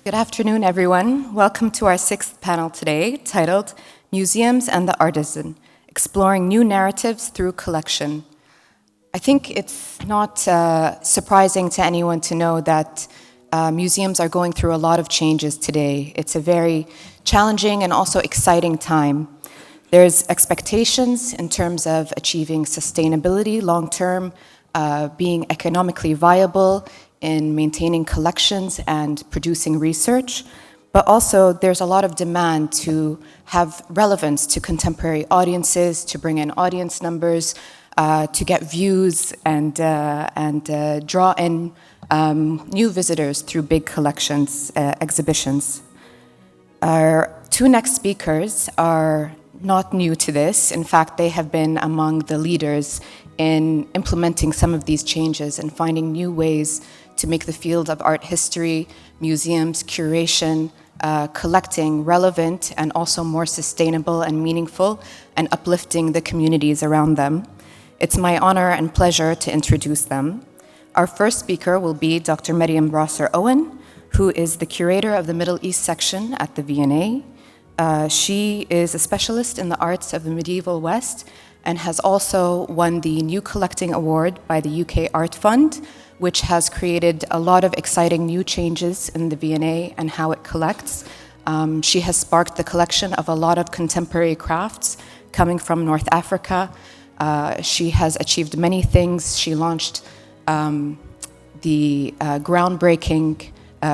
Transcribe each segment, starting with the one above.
Good afternoon, everyone. Welcome to our sixth panel today, titled Museums and the Artisan, Exploring New Narratives Through Collection. I think it's not surprising to anyone to know that museums are going through a lot of changes today. It's a very challenging and also exciting time. There's expectations in terms of achieving sustainability long-term, being economically viable, in maintaining collections and producing research, but also there's a lot of demand to have relevance to contemporary audiences, to bring in audience numbers, to get views and draw in new visitors through big collections, exhibitions. Our two next speakers are not new to this. In fact, they have been among the leaders in implementing some of these changes and finding new ways to make the field of art history, museums, curation, collecting relevant and also more sustainable and meaningful and uplifting the communities around them. It's my honor and pleasure to introduce them. Our first speaker will be Dr. Maryam Rosser Owen, who is the curator of the Middle East section at the V&A. She is a specialist in the arts of the medieval West and has also won the New Collecting Award by the UK Art Fund, which has created a lot of exciting new changes in the V&A and how it collects. She has sparked the collection of a lot of contemporary crafts coming from North Africa. She has achieved many things. She launched the groundbreaking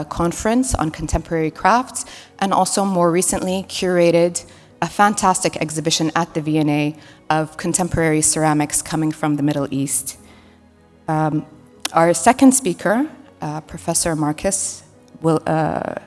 conference on contemporary crafts, and also more recently curated a fantastic exhibition at the V&A of contemporary ceramics coming from the Middle East. Our second speaker, Professor Marcus Wellwright,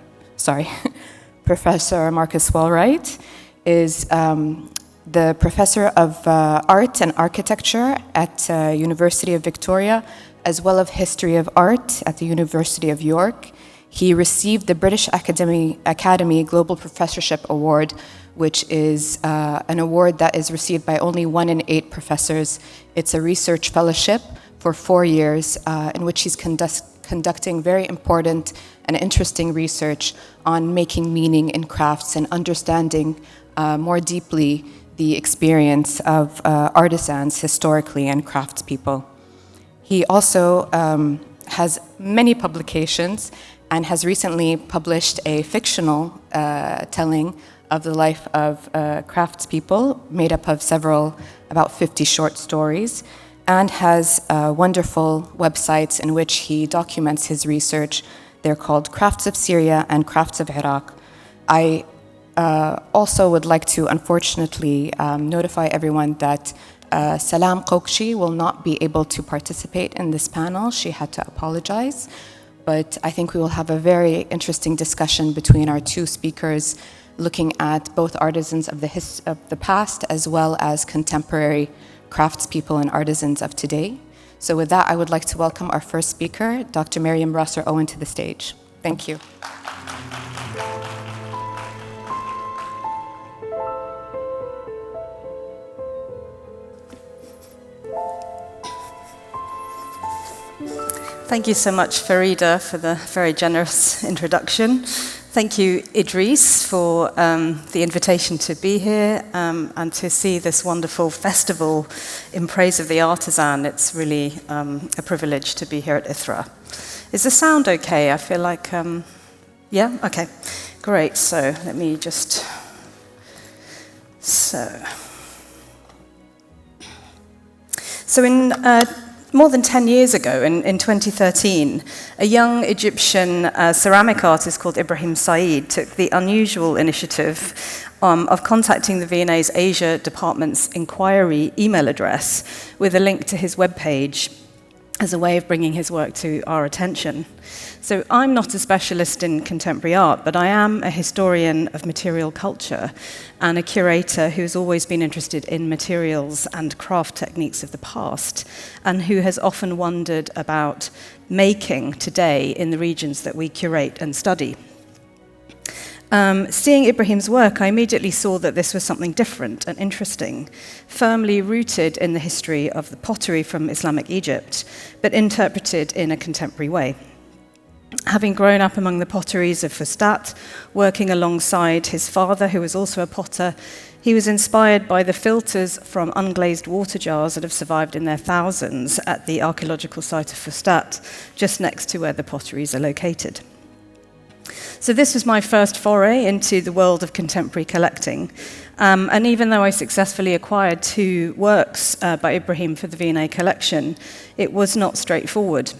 is the professor of art and architecture at University of Victoria, as well as history of art at the University of York. He received the British Academy Global Professorship Award, which is an award that is received by only 1 in 8 professors. It's a research fellowship for 4 years in which he's conducting very important and interesting research on making meaning in crafts and understanding more deeply the experience of artisans historically and craftspeople. He also has many publications and has recently published a fictional telling of the life of craftspeople made up of about 50 short stories, and has wonderful websites in which he documents his research. They're called Crafts of Syria and Crafts of Iraq. I also would like to unfortunately notify everyone that Salam Kokshi will not be able to participate in this panel. She had to apologize, but I think we will have a very interesting discussion between our two speakers, looking at both artisans of the past as well as contemporary craftspeople and artisans of today. So with that, I would like to welcome our first speaker, Dr. Maryam Rosser Owen, to the stage. Thank you. Thank you so much, Farida, for the very generous introduction. Thank you, Idris, for the invitation to be here and to see this wonderful festival in praise of the artisan. It's really a privilege to be here at ITHRA. Is the sound okay? I feel like, yeah? Okay, great. So let me just, So in more than 10 years ago, in 2013, a young Egyptian ceramic artist called Ibrahim Said took the unusual initiative of contacting the V&A's Asia Department's inquiry email address with a link to his webpage as a way of bringing his work to our attention. So I'm not a specialist in contemporary art, but I am a historian of material culture and a curator who's always been interested in materials and craft techniques of the past, and who has often wondered about making today in the regions that we curate and study. Seeing Ibrahim's work, I immediately saw that this was something different and interesting, firmly rooted in the history of the pottery from Islamic Egypt, but interpreted in a contemporary way. Having grown up among the potteries of Fustat, working alongside his father, who was also a potter, he was inspired by the filters from unglazed water jars that have survived in their thousands at the archaeological site of Fustat, just next to where the potteries are located. So this was my first foray into the world of contemporary collecting. And even though I successfully acquired 2 works by Ibrahim for the V&A collection, it was not straightforward.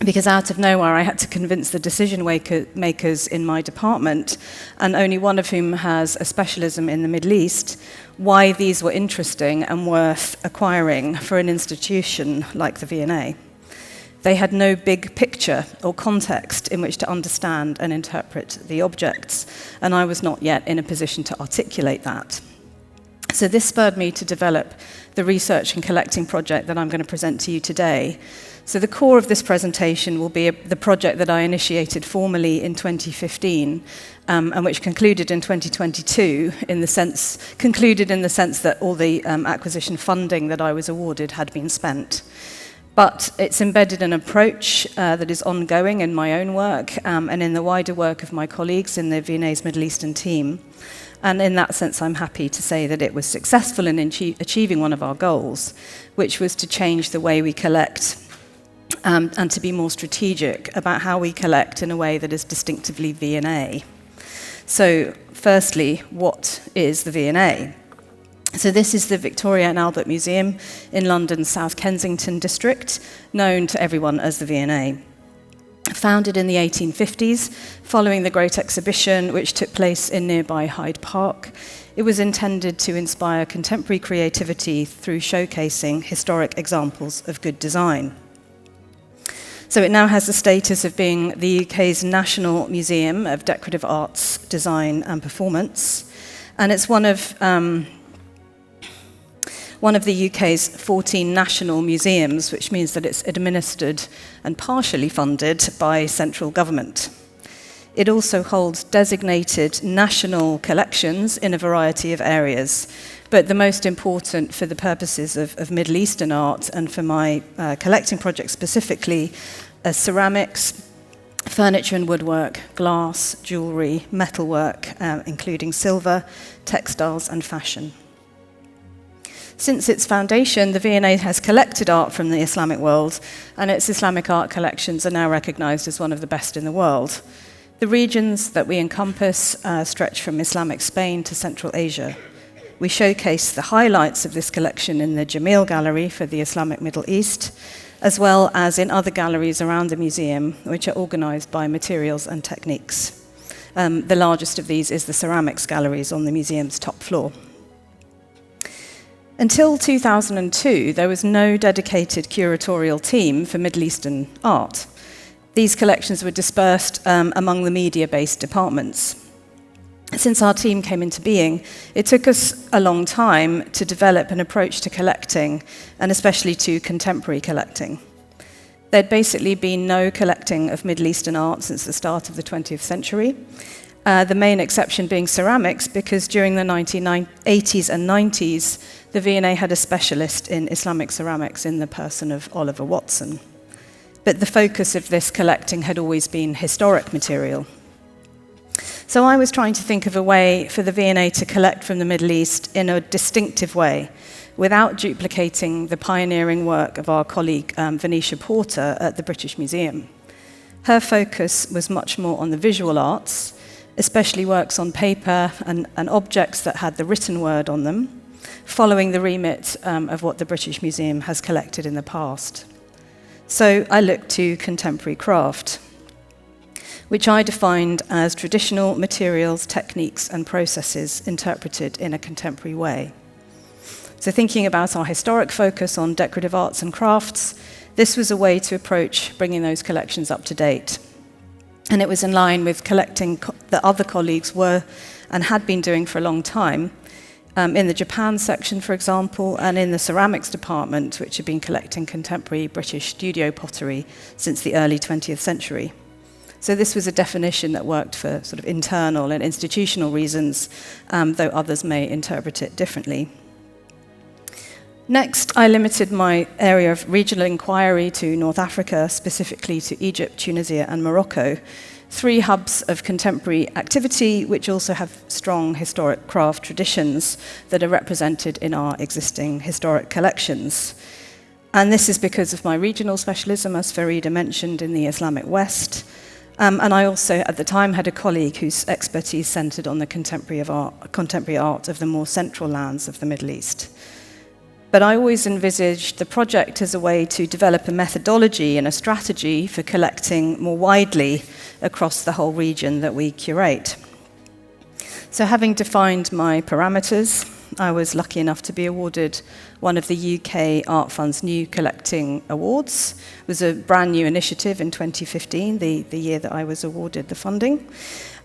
Because out of nowhere, I had to convince the decision makers in my department, and only one of whom has a specialism in the Middle East, why these were interesting and worth acquiring for an institution like the V&A. They had no big picture or context in which to understand and interpret the objects, and I was not yet in a position to articulate that. So this spurred me to develop the research and collecting project that I'm going to present to you today. So the core of this presentation will be the project that I initiated formally in 2015, and which concluded in 2022 in the sense that all the acquisition funding that I was awarded had been spent. But it's embedded an approach that is ongoing in my own work and in the wider work of my colleagues in the V&A's Middle Eastern team. And in that sense, I'm happy to say that it was successful in achieving one of our goals, which was to change the way we collect and to be more strategic about how we collect in a way that is distinctively V&A. So, firstly, what is the V&A? So this is the Victoria and Albert Museum in London's South Kensington district, known to everyone as the V&A. Founded in the 1850s, following the Great Exhibition, which took place in nearby Hyde Park, it was intended to inspire contemporary creativity through showcasing historic examples of good design. So it now has the status of being the UK's National Museum of Decorative Arts, Design and Performance, and it's one of the UK's 14 national museums, which means that it's administered and partially funded by central government. It also holds designated national collections in a variety of areas, but the most important for the purposes of Middle Eastern art and for my collecting project specifically are ceramics, furniture and woodwork, glass, jewellery, metalwork, including silver, textiles and fashion. Since its foundation, the V&A has collected art from the Islamic world, and its Islamic art collections are now recognised as one of the best in the world. The regions that we encompass stretch from Islamic Spain to Central Asia. We showcase the highlights of this collection in the Jamil Gallery for the Islamic Middle East, as well as in other galleries around the museum, which are organised by materials and techniques. The largest of these is the ceramics galleries on the museum's top floor. Until 2002, there was no dedicated curatorial team for Middle Eastern art. These collections were dispersed among the media-based departments. Since our team came into being, it took us a long time to develop an approach to collecting, and especially to contemporary collecting. There'd basically been no collecting of Middle Eastern art since the start of the 20th century. The main exception being ceramics, because during the 1980s and 90s, the V&A had a specialist in Islamic ceramics in the person of Oliver Watson. But the focus of this collecting had always been historic material. So I was trying to think of a way for the V&A to collect from the Middle East in a distinctive way, without duplicating the pioneering work of our colleague Venetia Porter at the British Museum. Her focus was much more on the visual arts, especially works on paper and objects that had the written word on them, following the remit of what the British Museum has collected in the past. So I looked to contemporary craft, which I defined as traditional materials, techniques, and processes interpreted in a contemporary way. So thinking about our historic focus on decorative arts and crafts, this was a way to approach bringing those collections up to date. And it was in line with collecting that other colleagues were and had been doing for a long time, in the Japan section, for example, and in the ceramics department, which had been collecting contemporary British studio pottery since the early 20th century. So this was a definition that worked for sort of internal and institutional reasons, though others may interpret it differently. Next, I limited my area of regional inquiry to North Africa, specifically to Egypt, Tunisia, and Morocco, 3 hubs of contemporary activity which also have strong historic craft traditions that are represented in our existing historic collections. And this is because of my regional specialism, as Farida mentioned, in the Islamic West. And I also, at the time, had a colleague whose expertise centered on the contemporary art of the more central lands of the Middle East. But I always envisaged the project as a way to develop a methodology and a strategy for collecting more widely across the whole region that we curate. So having defined my parameters, I was lucky enough to be awarded one of the UK Art Fund's new collecting awards. It was a brand new initiative in 2015, the year that I was awarded the funding.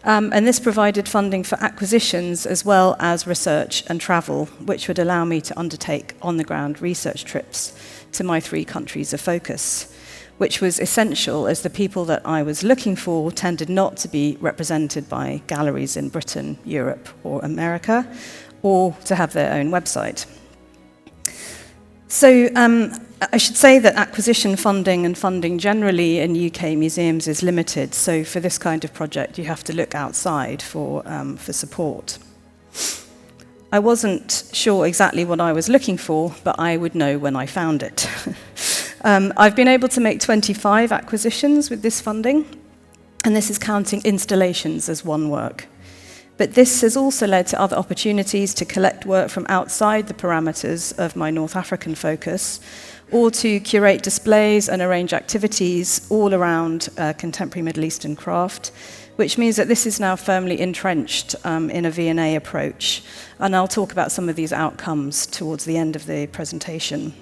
And this provided funding for acquisitions as well as research and travel, which would allow me to undertake on-the-ground research trips to my 3 countries of focus, which was essential as the people that I was looking for tended not to be represented by galleries in Britain, Europe, or America, or to have their own website. So I should say that acquisition funding and funding generally in UK museums is limited. So for this kind of project, you have to look outside for support. I wasn't sure exactly what I was looking for, but I would know when I found it. I've been able to make 25 acquisitions with this funding, and this is counting installations as one work. But this has also led to other opportunities to collect work from outside the parameters of my North African focus, or to curate displays and arrange activities all around contemporary Middle Eastern craft, which means that this is now firmly entrenched in a V&A approach. And I'll talk about some of these outcomes towards the end of the presentation.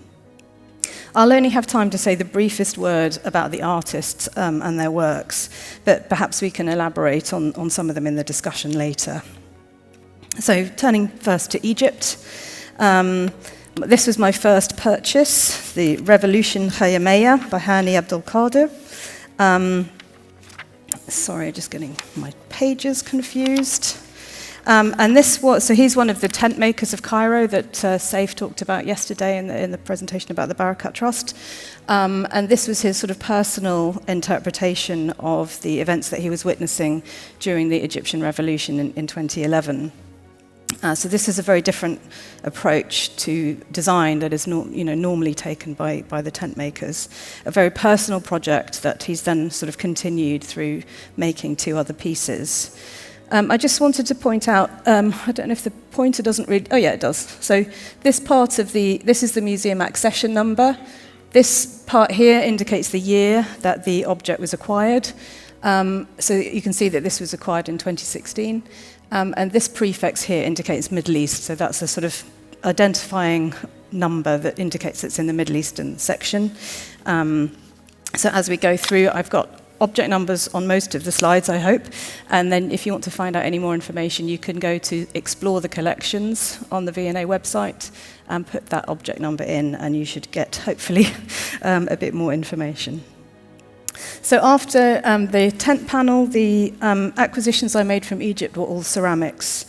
I'll only have time to say the briefest word about the artists and their works, but perhaps we can elaborate on some of them in the discussion later. So turning first to Egypt, this was my first purchase, the Revolution Khayyamiyya by Hani Abdul Qadir. Sorry, just getting my pages confused. And this was, so he's one of the tent makers of Cairo that Saif talked about yesterday in the presentation about the Barakat Trust. And this was his sort of personal interpretation of the events that he was witnessing during the Egyptian revolution in 2011. So this is a very different approach to design that is normally taken by the tent makers. A very personal project that he's then sort of continued through making 2 other pieces. I just wanted to point out, I don't know if the pointer doesn't read, oh yeah, it does. So this part of this is the museum accession number. This part here indicates the year that the object was acquired. So you can see that this was acquired in 2016. And this prefix here indicates Middle East, so that's a sort of identifying number that indicates it's in the Middle Eastern section. So as we go through, I've got object numbers on most of the slides, I hope. And then if you want to find out any more information, you can go to Explore the Collections on the V&A website and put that object number in, and you should get, hopefully, a bit more information. So after the tent panel, the acquisitions I made from Egypt were all ceramics.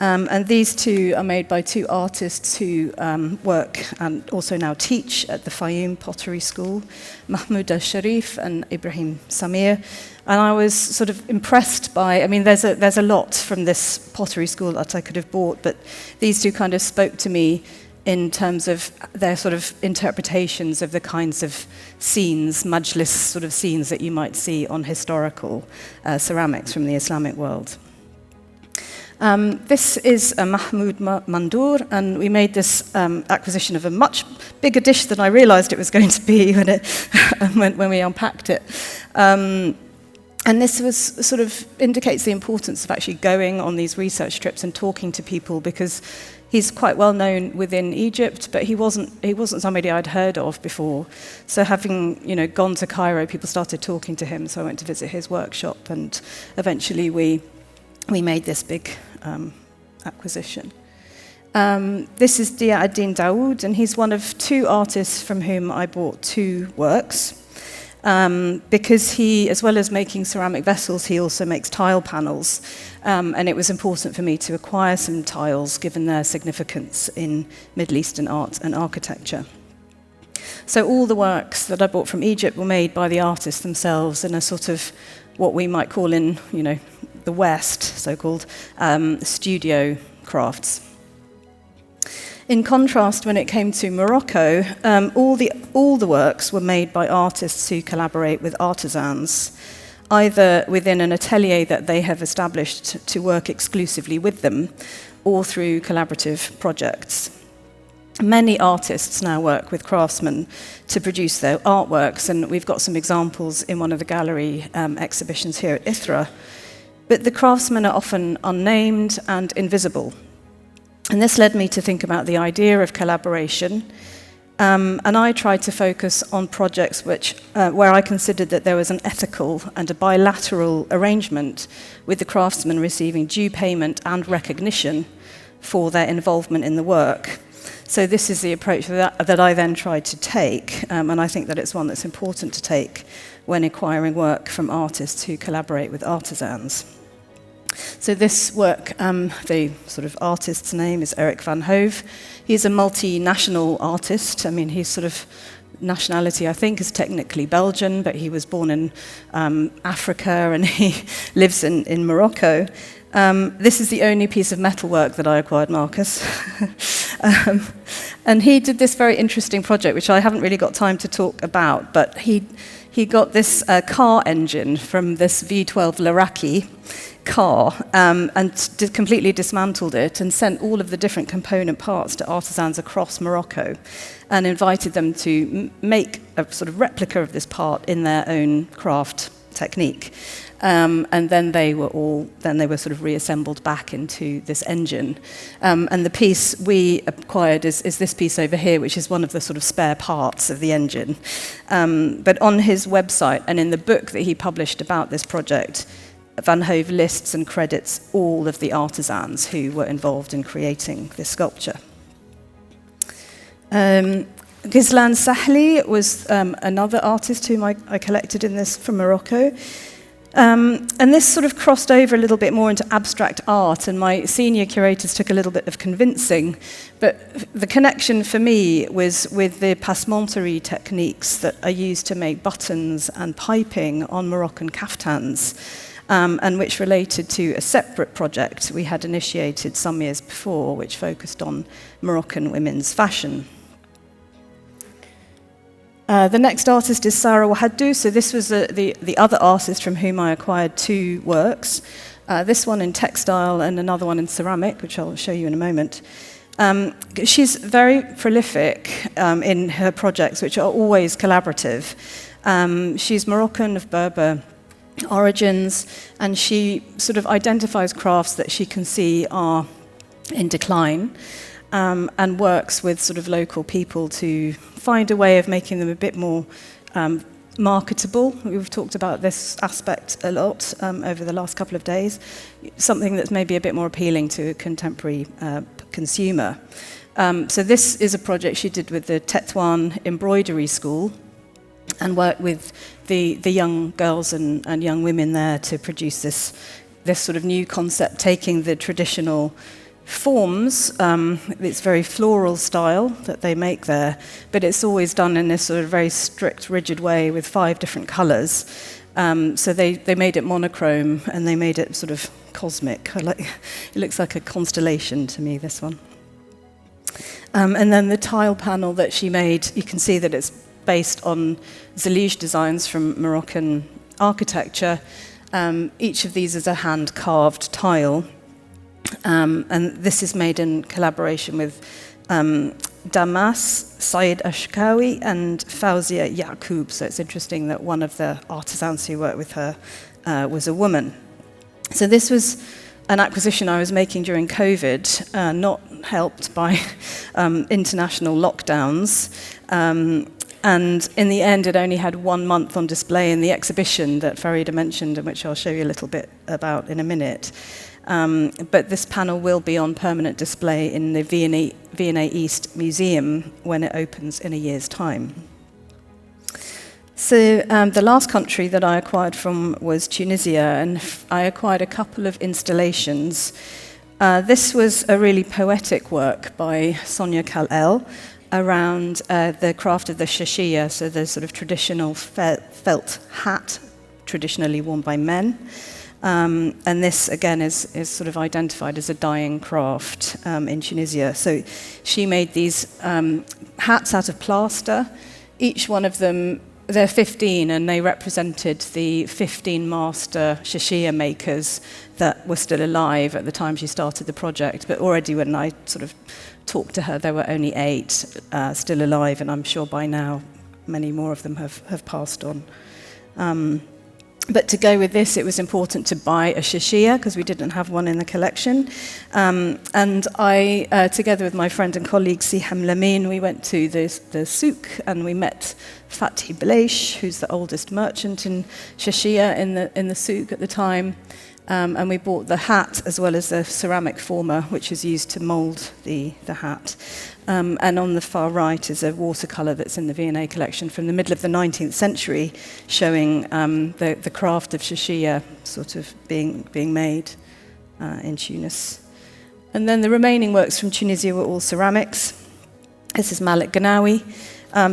And these 2 are made by 2 artists who work and also now teach at the Fayoum Pottery School, Mahmoud al-Sharif and Ibrahim Samir. And I was sort of impressed by, I mean, there's a lot from this pottery school that I could have bought, but these 2 kind of spoke to me in terms of their sort of interpretations of the kinds of scenes, majlis sort of scenes that you might see on historical ceramics from the Islamic world. This is a Mahmoud Mandoor, and we made this acquisition of a much bigger dish than I realized it was going to be when we unpacked it. And this was sort of indicates the importance of actually going on these research trips and talking to people, because he's quite well known within Egypt, but he wasn't somebody I'd heard of before. So having gone to Cairo, people started talking to him. So I went to visit his workshop, and eventually we made this big acquisition. This is Dia ad-Din Dawood, and he's one of 2 artists from whom I bought 2 works. because he, as well as making ceramic vessels, he also makes tile panels. And it was important for me to acquire some tiles, given their significance in Middle Eastern art and architecture. So all the works that I bought from Egypt were made by the artists themselves in a sort of what we might call in, the West, so-called studio crafts. In contrast, when it came to Morocco, all the works were made by artists who collaborate with artisans, either within an atelier that they have established to work exclusively with them, or through collaborative projects. Many artists now work with craftsmen to produce their artworks, and we've got some examples in one of the gallery exhibitions here at ITHRA. But the craftsmen are often unnamed and invisible. And this led me to think about the idea of collaboration, and I tried to focus on projects where I considered that there was an ethical and a bilateral arrangement with the craftsmen receiving due payment and recognition for their involvement in the work. So this is the approach that I then tried to take, and I think that it's one that's important to take when acquiring work from artists who collaborate with artisans. So this work, the sort of artist's name is Eric van Hove. He's a multinational artist. I mean, his sort of nationality, I think, is technically Belgian, but he was born in Africa and he lives in Morocco. This is the only piece of metalwork that I acquired, Marcus. And he did this very interesting project, which I haven't really got time to talk about, but he got this car engine from this V12 Laraki car and completely dismantled it and sent all of the different component parts to artisans across Morocco and invited them to make a sort of replica of this part in their own craft technique. And then they were sort of reassembled back into this engine. And the piece we acquired is this piece over here, which is one of the sort of spare parts of the engine. But on his website and in the book that he published about this project, Van Hove lists and credits all of the artisans who were involved in creating this sculpture. Ghizlan Sahli was another artist whom I collected in this from Morocco. And this sort of crossed over a little bit more into abstract art, and my senior curators took a little bit of convincing. But the connection for me was with the passementerie techniques that are used to make buttons and piping on Moroccan kaftans, and which related to a separate project we had initiated some years before, which focused on Moroccan women's fashion. The next artist is Sarah Wahadou. So this was the other artist from whom I acquired two works, this one in textile and another one in ceramic, which I'll show you in a moment. She's very prolific in her projects, which are always collaborative. She's Moroccan of Berber origins, and she sort of identifies crafts that she can see are in decline, and works with sort of local people to find a way of making them a bit more marketable. We've talked about this aspect a lot over the last couple of days, something that's maybe a bit more appealing to a contemporary consumer. So this is a project she did with the Tetouan Embroidery School, and worked with the young girls and young women there to produce this sort of new concept, taking the traditional forms, it's very floral style that they make there, but it's always done in this sort of very strict, rigid way with 5 different colours. So they made it monochrome, and they made it sort of cosmic. It looks like a constellation to me, this one. And then the tile panel that she made, you can see that it's based on Zalige designs from Moroccan architecture. Each of these is a hand-carved tile. And this is made in collaboration with Damas, Said Ashkawi, and Fauzia Yaqub. So it's interesting that one of the artisans who worked with her was a woman. So this was an acquisition I was making during COVID, not helped by international lockdowns. And in the end, it only had 1 month on display in the exhibition that Farida mentioned, and which I'll show you a little bit about in a minute. But this panel will be on permanent display in the V&A East Museum when it opens in a year's time. So the last country that I acquired from was Tunisia, and I acquired a couple of installations. This was a really poetic work by Sonia Khal around the craft of the shashia, so the sort of traditional felt hat traditionally worn by men. And this, again, is sort of identified as a dying craft in Tunisia. So she made these hats out of plaster. Each one of them, they're 15, and they represented the 15 master shashia makers that were still alive at the time she started the project. But already when I sort of talked to her, there were only 8 still alive, and I'm sure by now many more of them have passed on. But to go with this, it was important to buy a shashia because we didn't have one in the collection. And I, together with my friend and colleague Siham Lamin, we went to the souk and we met Fathi Bleish, who's the oldest merchant in shashia in the souk at the time. And we bought the hat as well as the ceramic former, which is used to mould the hat. And on the far right is a watercolour that's in the V&A collection from the middle of the 19th century, showing the craft of shashia sort of being made in Tunis. And then the remaining works from Tunisia were all ceramics. This is Malik Ganawi.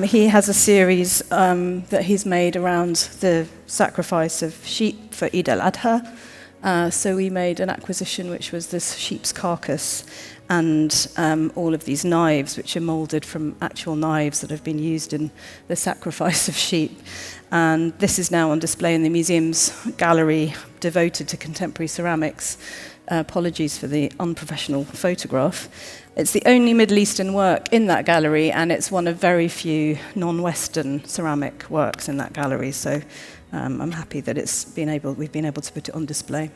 He has a series that he's made around the sacrifice of sheep for Eid al-Adha. So we made an acquisition which was this sheep's carcass and all of these knives which are moulded from actual knives that have been used in the sacrifice of sheep. And this is now on display in the museum's gallery devoted to contemporary ceramics. Apologies for the unprofessional photograph. It's the only Middle Eastern work in that gallery, and it's one of very few non-Western ceramic works in that gallery. So I'm happy that we've been able to put it on display.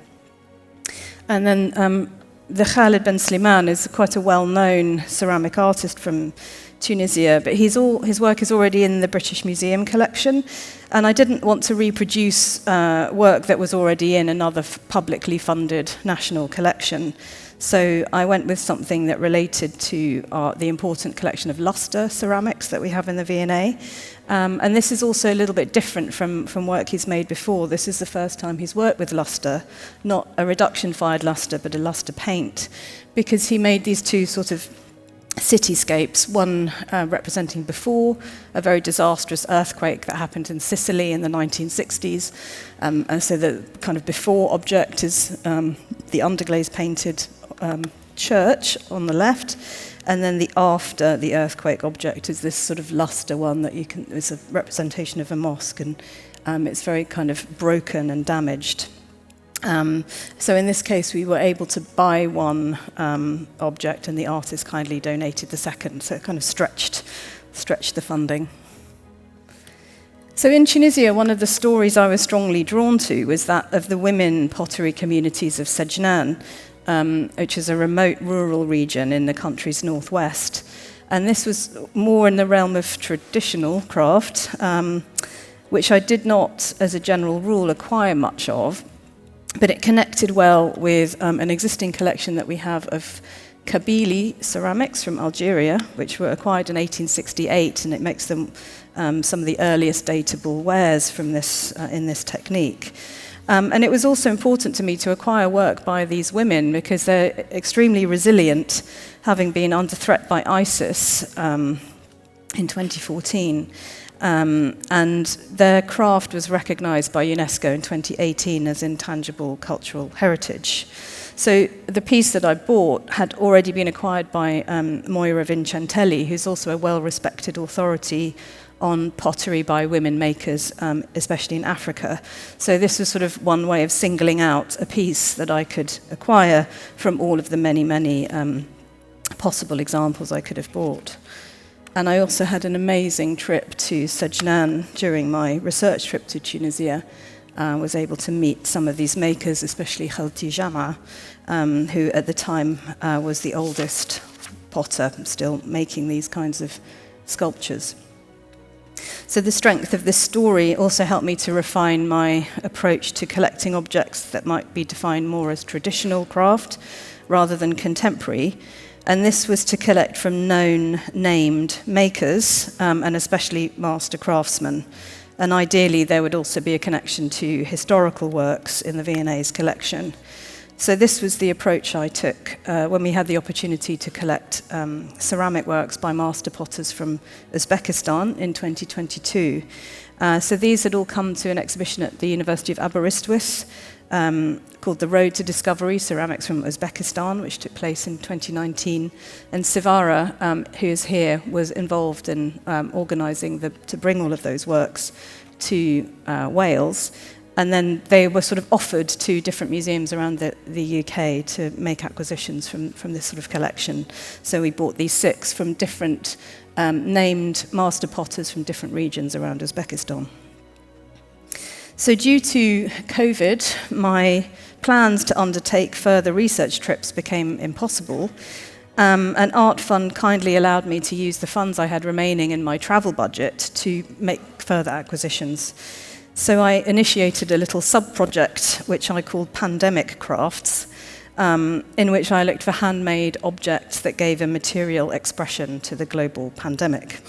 And then the Khalid Ben Slimane is quite a well-known ceramic artist from Tunisia, but his work is already in the British Museum collection, and I didn't want to reproduce work that was already in another publicly funded national collection. So I went with something that related to the important collection of luster ceramics that we have in the V&A. And this is also a little bit different from work he's made before. This is the first time he's worked with luster, not a reduction-fired luster, but a luster paint, because he made these two sort of cityscapes, one representing before a very disastrous earthquake that happened in Sicily in the 1960s. And so the kind of before object is the underglaze painted church on the left, and then the after the earthquake object is this sort of luster one that it's a representation of a mosque, and it's very kind of broken and damaged. So in this case, we were able to buy one object, and the artist kindly donated the second, so it kind of stretched the funding. So in Tunisia, one of the stories I was strongly drawn to was that of the women pottery communities of Sejnan, which is a remote rural region in the country's northwest. And this was more in the realm of traditional craft, which I did not, as a general rule, acquire much of. But it connected well with an existing collection that we have of Kabyle ceramics from Algeria, which were acquired in 1868, and it makes them some of the earliest datable wares from this in this technique. And it was also important to me to acquire work by these women because they're extremely resilient, having been under threat by ISIS in 2014. And their craft was recognized by UNESCO in 2018 as intangible cultural heritage. So the piece that I bought had already been acquired by Moira Vincentelli, who's also a well-respected authority on pottery by women makers, especially in Africa. So this was sort of one way of singling out a piece that I could acquire from all of the many, many possible examples I could have bought. And I also had an amazing trip to Sejnan during my research trip to Tunisia. Was able to meet some of these makers, especially Khalti Jama, who at the time was the oldest potter still making these kinds of sculptures. So the strength of this story also helped me to refine my approach to collecting objects that might be defined more as traditional craft rather than contemporary. And this was to collect from known, named makers, and especially master craftsmen. And ideally, there would also be a connection to historical works in the V&A's collection. So this was the approach I took when we had the opportunity to collect ceramic works by master potters from Uzbekistan in 2022. So these had all come to an exhibition at the University of Aberystwyth called The Road to Discovery, Ceramics from Uzbekistan, which took place in 2019. And Sivara, who is here, was involved in organising to bring all of those works to Wales. And then they were sort of offered to different museums around the UK to make acquisitions from this sort of collection. So we bought these 6 from different named master potters from different regions around Uzbekistan. So due to COVID, my plans to undertake further research trips became impossible. An art fund kindly allowed me to use the funds I had remaining in my travel budget to make further acquisitions. So I initiated a little sub-project, which I called Pandemic Crafts, in which I looked for handmade objects that gave a material expression to the global pandemic.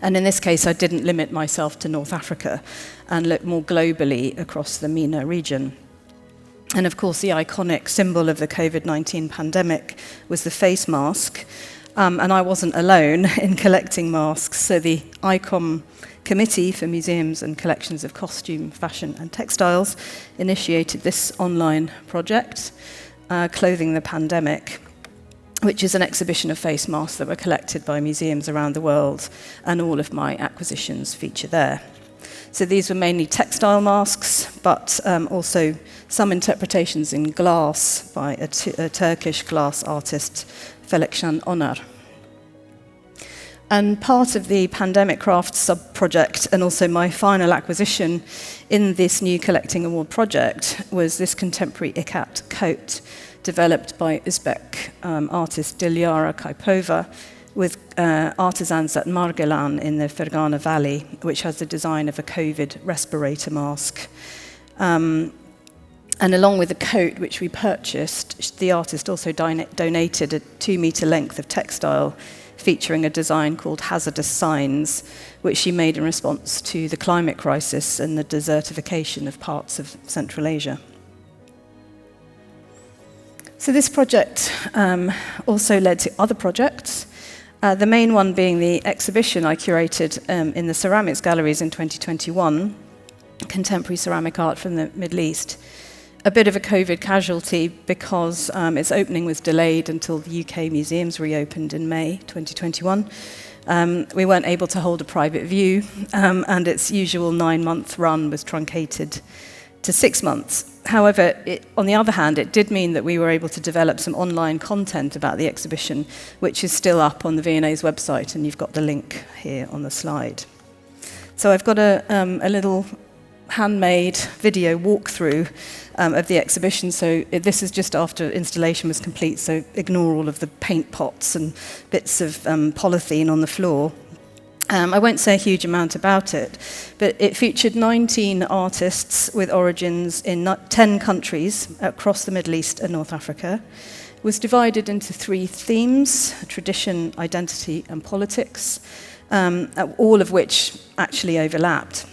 And in this case, I didn't limit myself to North Africa and looked more globally across the MENA region. And of course, the iconic symbol of the COVID-19 pandemic was the face mask. And I wasn't alone in collecting masks. So the ICOM Committee for Museums and Collections of Costume, Fashion and Textiles initiated this online project, Clothing the Pandemic, which is an exhibition of face masks that were collected by museums around the world, and all of my acquisitions feature there. So these were mainly textile masks, but also some interpretations in glass by a Turkish glass artist, Felekşan Onar. And part of the Pandemic Crafts sub-project, and also my final acquisition in this new Collecting Award project, was this contemporary ikat coat developed by Uzbek artist Dilyara Kaipova with artisans at Margelan in the Fergana Valley, which has the design of a COVID respirator mask. And along with the coat, which we purchased, the artist also donated a 2-meter length of textile featuring a design called Hazardous Signs, which she made in response to the climate crisis and the desertification of parts of Central Asia. So this project also led to other projects, the main one being the exhibition I curated in the ceramics galleries in 2021, Contemporary Ceramic Art from the Middle East. A bit of a COVID casualty because its opening was delayed until the UK museums reopened in May 2021. We weren't able to hold a private view, and its usual 9-month run was truncated to 6 months. However, on the other hand, it did mean that we were able to develop some online content about the exhibition, which is still up on the V&A's website, and you've got the link here on the slide. So I've got a little handmade video walkthrough of the exhibition. So this is just after installation was complete, so ignore all of the paint pots and bits of polythene on the floor. I won't say a huge amount about it, but it featured 19 artists with origins in 10 countries across the Middle East and North Africa. It was divided into 3 themes: tradition, identity, and politics, all of which actually overlapped.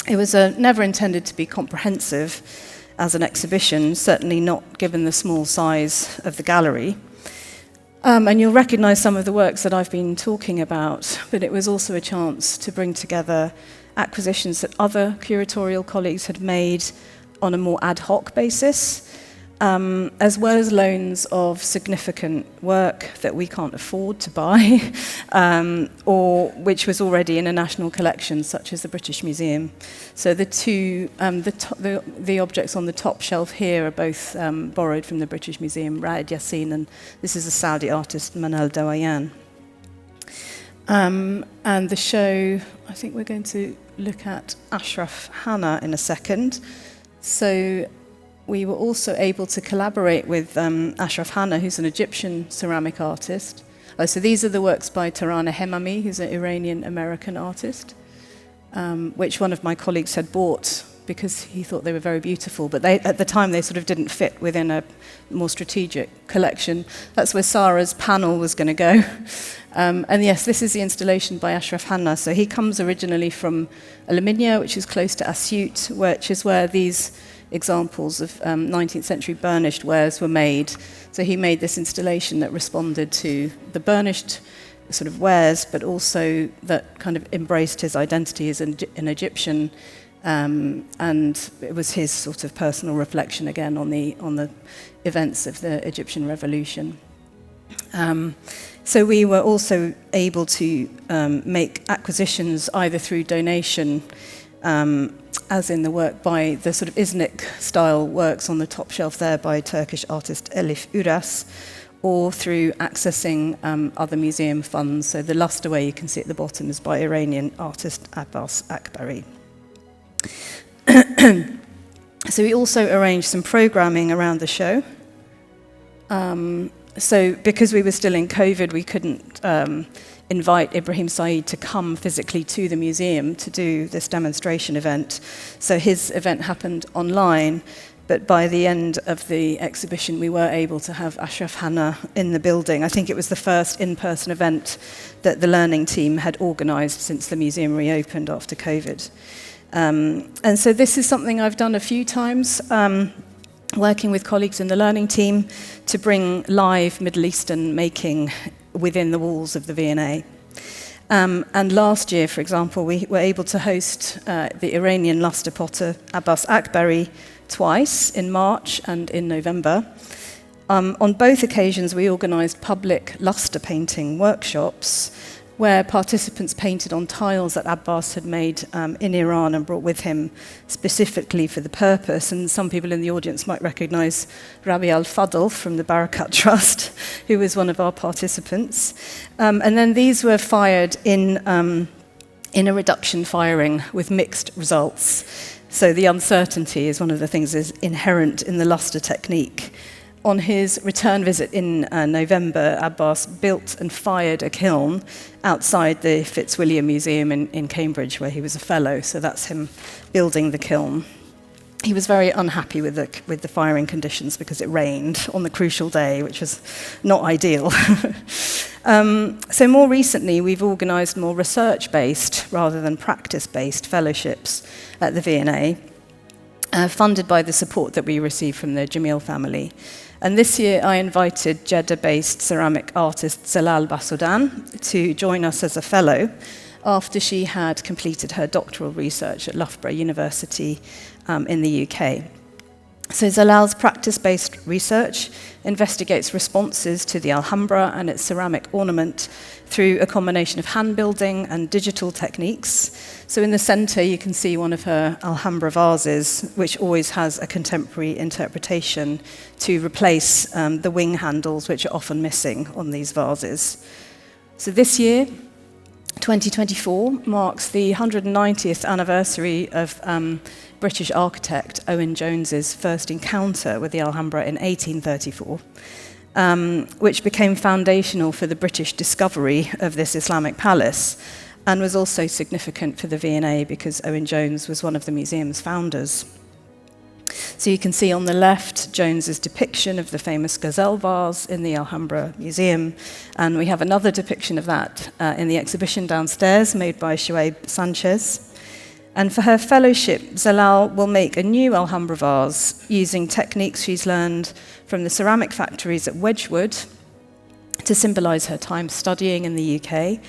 It was never intended to be comprehensive as an exhibition, certainly not given the small size of the gallery. And you'll recognise some of the works that I've been talking about, but it was also a chance to bring together acquisitions that other curatorial colleagues had made on a more ad hoc basis, as well as loans of significant work that we can't afford to buy, or which was already in a national collection, such as the British Museum. So the objects on the top shelf here are both borrowed from the British Museum, Raed Yassin, and this is a Saudi artist, Manal Dawayan. And the show, I think we're going to look at Ashraf Hanna in a second. So we were also able to collaborate with Ashraf Hanna, who's an Egyptian ceramic artist. So these are the works by Tarana Hemami, who's an Iranian-American artist, which one of my colleagues had bought because he thought they were very beautiful, but at the time they sort of didn't fit within a more strategic collection. That's where Sarah's panel was going to go. And yes, this is the installation by Ashraf Hanna. So he comes originally from Aluminium, which is close to Asyut, which is where these examples of 19th century burnished wares were made. So he made this installation that responded to the burnished sort of wares, but also that kind of embraced his identity as an Egyptian, and it was his sort of personal reflection again on the events of the Egyptian revolution. So we were also able to make acquisitions either through donation, as in the work by the sort of Iznik-style works on the top shelf there by Turkish artist Elif Uras, or through accessing other museum funds. So the Lusterway you can see at the bottom is by Iranian artist Abbas Akbari. So we also arranged some programming around the show. So because we were still in COVID, we couldn't invite Ibrahim Said to come physically to the museum to do this demonstration event. So his event happened online, but by the end of the exhibition, we were able to have Ashraf Hanna in the building. I think it was the first in-person event that the learning team had organised since the museum reopened after COVID. And so this is something I've done a few times, working with colleagues in the learning team to bring live Middle Eastern making within the walls of the V&A. And last year, for example, we were able to host the Iranian luster potter Abbas Akbari twice, in March and in November. On both occasions, we organised public luster painting workshops where participants painted on tiles that Abbas had made in Iran and brought with him specifically for the purpose. And some people in the audience might recognise Rabi al-Fadl from the Barakat Trust, who was one of our participants. And then these were fired in a reduction firing with mixed results. So the uncertainty is one of the things that is inherent in the luster technique. On his return visit in November, Abbas built and fired a kiln outside the Fitzwilliam Museum in Cambridge, where he was a fellow. So that's him building the kiln. He was very unhappy with the firing conditions because it rained on the crucial day, which was not ideal. So more recently, we've organised more research-based rather than practice-based fellowships at the V&A, funded by the support that we received from the Jamil family. And this year I invited Jeddah-based ceramic artist Zalal Basoudan to join us as a fellow after she had completed her doctoral research at Loughborough University in the UK. So Zalal's practice-based research investigates responses to the Alhambra and its ceramic ornament through a combination of hand building and digital techniques. So in the centre you can see one of her Alhambra vases, which always has a contemporary interpretation to replace the wing handles, which are often missing on these vases. So this year, 2024, marks the 190th anniversary of British architect Owen Jones's first encounter with the Alhambra in 1834, which became foundational for the British discovery of this Islamic palace, and was also significant for the V&A because Owen Jones was one of the museum's founders. So you can see on the left Jones's depiction of the famous gazelle vase in the Alhambra Museum, and we have another depiction of that in the exhibition downstairs made by Shuaib Sanchez. And for her fellowship, Zalal will make a new Alhambra vase using techniques she's learned from the ceramic factories at Wedgwood to symbolise her time studying in the UK,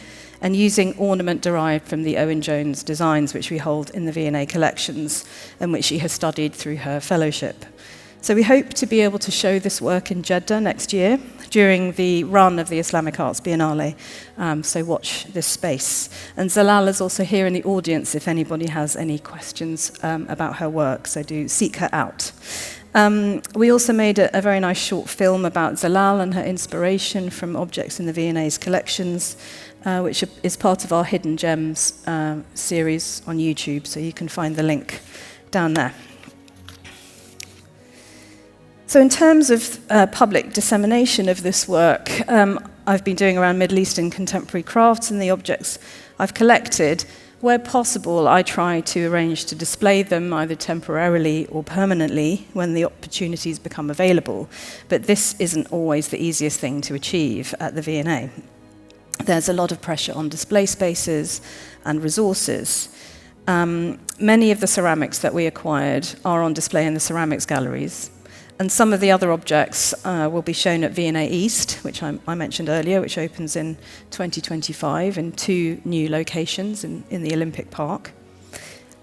and using ornament derived from the Owen Jones designs, which we hold in the V&A collections and which she has studied through her fellowship. So we hope to be able to show this work in Jeddah next year during the run of the Islamic Arts Biennale, so watch this space. And Zalal is also here in the audience if anybody has any questions about her work, so do seek her out. We also made a very nice short film about Zalal and her inspiration from objects in the V&A's collections, which is part of our Hidden Gems series on YouTube, so you can find the link down there. So in terms of public dissemination of this work, I've been doing around Middle Eastern contemporary crafts and the objects I've collected. where possible, I try to arrange to display them either temporarily or permanently when the opportunities become available. But this isn't always the easiest thing to achieve at the V&A. There's a lot of pressure on display spaces and resources. Many of the ceramics that we acquired are on display in the ceramics galleries. And some of the other objects will be shown at V&A East, which I mentioned earlier, which opens in 2025 in 2 new locations in the Olympic Park.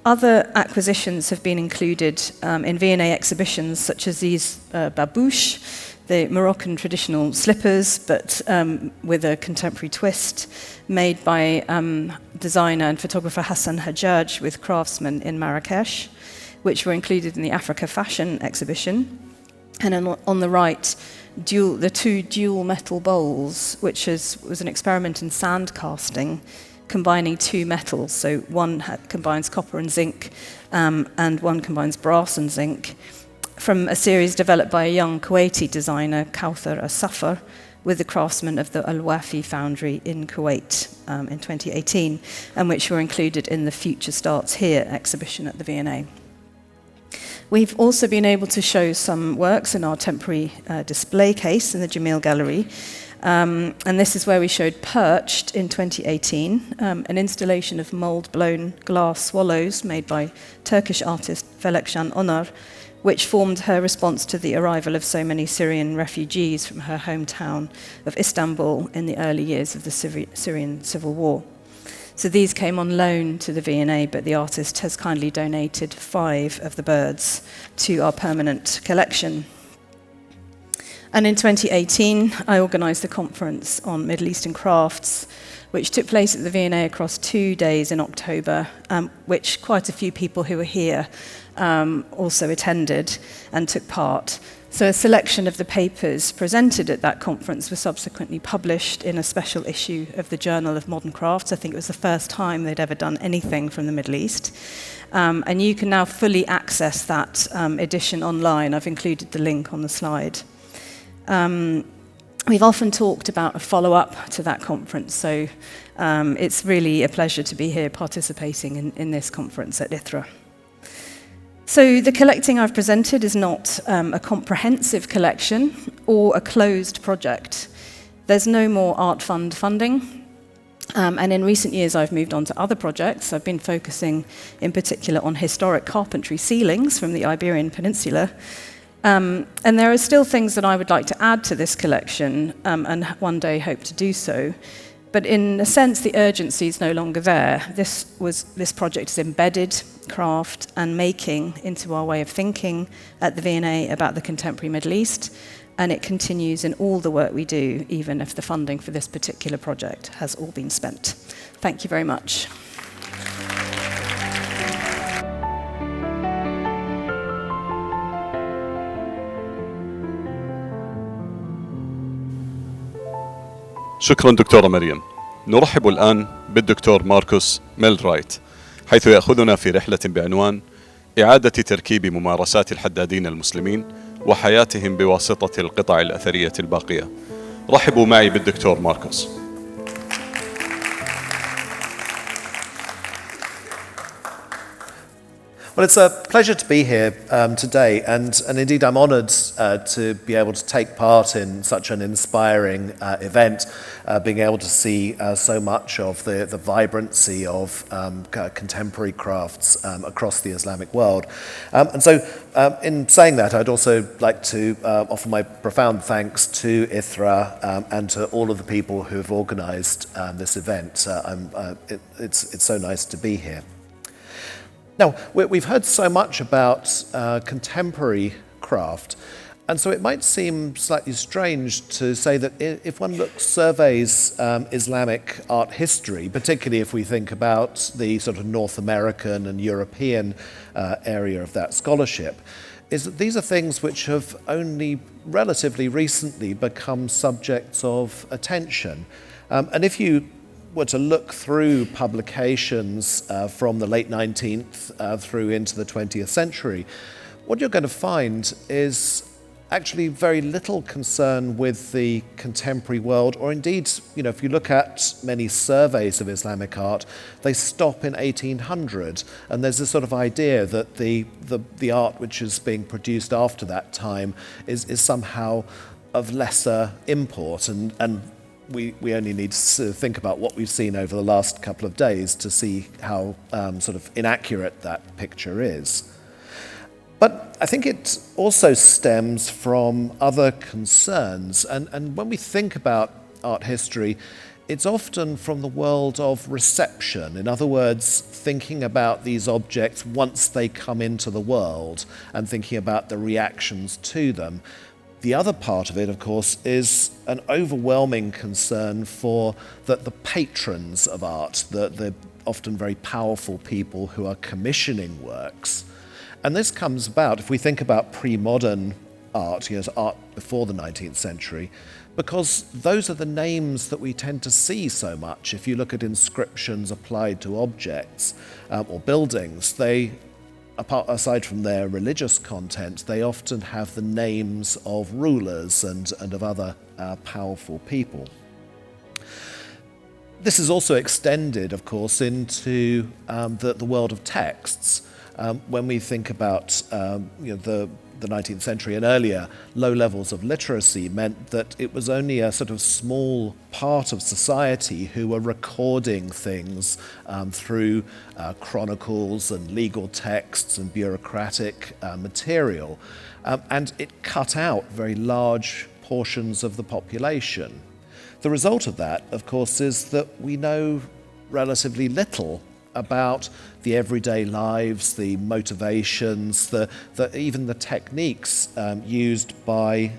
Other acquisitions have been included in V&A exhibitions, such as these babouches, the Moroccan traditional slippers, but with a contemporary twist, made by designer and photographer Hassan Hajjaj with craftsmen in Marrakesh, which were included in the Africa Fashion exhibition. And on the right, the 2 dual metal bowls, which was an experiment in sand casting, combining 2 metals. So one combines copper and zinc, and one combines brass and zinc, from a series developed by a young Kuwaiti designer, Kauthar As-Safar, with the craftsmen of the Al-Wafi foundry in Kuwait in 2018, and which were included in the Future Starts Here exhibition at the V&A. We've also been able to show some works in our temporary display case in the Jamil Gallery. And this is where we showed Perched in 2018, an installation of mould-blown glass swallows made by Turkish artist Felekşan Onar, which formed her response to the arrival of so many Syrian refugees from her hometown of Istanbul in the early years of the Syrian civil war. So these came on loan to the V&A, but the artist has kindly donated 5 of the birds to our permanent collection. And in 2018, I organised the conference on Middle Eastern crafts, which took place at the V&A across 2 days in October, which quite a few people who were here also attended and took part. So a selection of the papers presented at that conference was subsequently published in a special issue of the Journal of Modern Crafts. I think it was the first time they'd ever done anything from the Middle East. And you can now fully access that edition online. I've included the link on the slide. We've often talked about a follow-up to that conference, so it's really a pleasure to be here participating in this conference at ITHRA. So the collecting I've presented is not a comprehensive collection or a closed project. There's no more Art Fund funding. And in recent years, I've moved on to other projects. I've been focusing in particular on historic carpentry ceilings from the Iberian Peninsula. And there are still things that I would like to add to this collection, and one day hope to do so. But in a sense, the urgency is no longer there. This project is embedded craft and making into our way of thinking at the V&A about the contemporary Middle East, and it continues in all the work we do, even if the funding for this particular project has all been spent. Thank you very much. شكرا دكتورة مريم. نرحب الآن بالدكتور ماركوس ميلرايت، حيث يأخذنا في رحلة بعنوان إعادة تركيب ممارسات الحدادين المسلمين وحياتهم بواسطة القطع الأثرية الباقية. رحبوا معي بالدكتور ماركوس. Well, it's a pleasure to be here today, and indeed I'm honoured to be able to take part in such an inspiring event, being able to see so much of the vibrancy of contemporary crafts across the Islamic world. And so in saying that, I'd also like to offer my profound thanks to ITHRA and to all of the people who have organised this event. It's so nice to be here. Now, we've heard so much about contemporary craft, and so it might seem slightly strange to say that if one surveys Islamic art history, particularly if we think about the sort of North American and European area of that scholarship, is that these are things which have only relatively recently become subjects of attention. And if you were to look through publications from the late 19th through into the 20th century, what you're going to find is actually very little concern with the contemporary world, or indeed, if you look at many surveys of Islamic art, they stop in 1800, and there's this sort of idea that the art which is being produced after that time is somehow of lesser import, and we only need to think about what we've seen over the last couple of days to see how sort of inaccurate that picture is. But I think it also stems from other concerns, and when we think about art history, it's often from the world of reception. In other words, thinking about these objects once they come into the world and thinking about the reactions to them. The other part of it, of course, is an overwhelming concern for the patrons of art, the often very powerful people who are commissioning works. And this comes about, if we think about pre-modern art, art before the 19th century, because those are the names that we tend to see so much. If you look at inscriptions applied to objects or buildings, aside from their religious content, they often have the names of rulers and of other powerful people. This is also extended, of course, into the world of texts. When we think about the 19th century and earlier, low levels of literacy meant that it was only a sort of small part of society who were recording things through chronicles and legal texts and bureaucratic material. And it cut out very large portions of the population. The result of that, of course, is that we know relatively little about the everyday lives, the motivations, even the techniques used by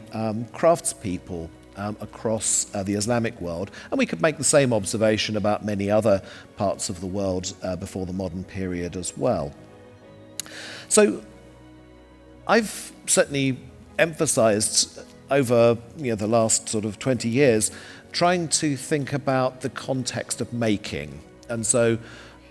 craftspeople across the Islamic world. And we could make the same observation about many other parts of the world before the modern period as well. So I've certainly emphasized over the last sort of 20 years trying to think about the context of making. And so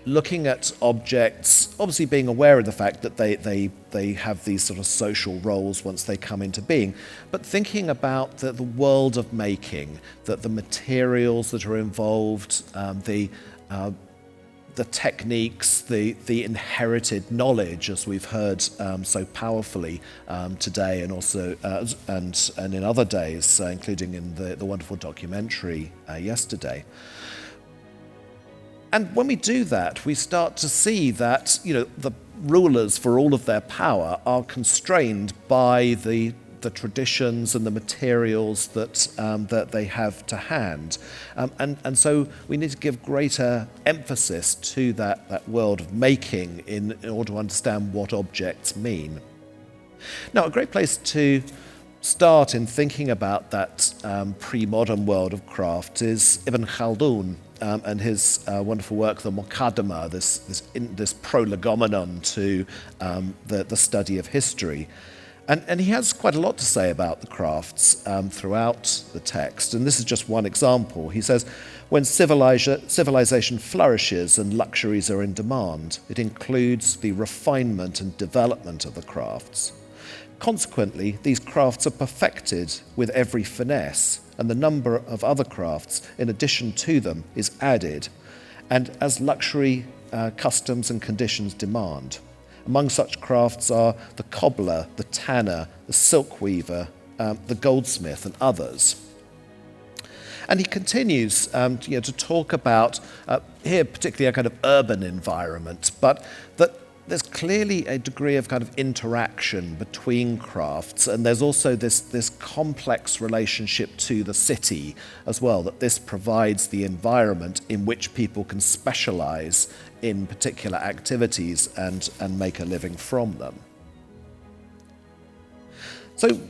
looking at objects, obviously being aware of the fact that they have these sort of social roles once they come into being, but thinking about the world of making, that the materials that are involved, the techniques, the inherited knowledge, as we've heard so powerfully today, and also and in other days, including in the wonderful documentary yesterday. And when we do that, we start to see that the rulers, for all of their power, are constrained by the traditions and the materials that they have to hand. And so we need to give greater emphasis to that world of making in order to understand what objects mean. Now, a great place to start in thinking about that pre-modern world of craft is Ibn Khaldun and his wonderful work, the Muqaddimah, this prolegomenon to the study of history. And he has quite a lot to say about the crafts throughout the text. And this is just one example. He says, when civilization flourishes and luxuries are in demand, it includes the refinement and development of the crafts. Consequently, these crafts are perfected with every finesse, and the number of other crafts in addition to them is added, and as luxury customs and conditions demand. Among such crafts are the cobbler, the tanner, the silk weaver, the goldsmith, and others. And he continues to talk about, here particularly a kind of urban environment, but that there's clearly a degree of kind of interaction between crafts, and there's also this complex relationship to the city as well, that this provides the environment in which people can specialize in particular activities and make a living from them. So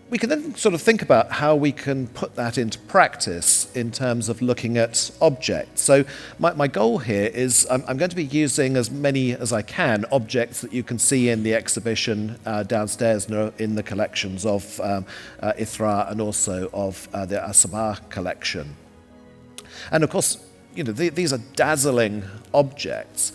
we can then sort of think about how we can put that into practice in terms of looking at objects. So my goal here is I'm going to be using as many as I can objects that you can see in the exhibition downstairs in the collections of Ithra and also of the Asabah collection. And of course, these are dazzling objects,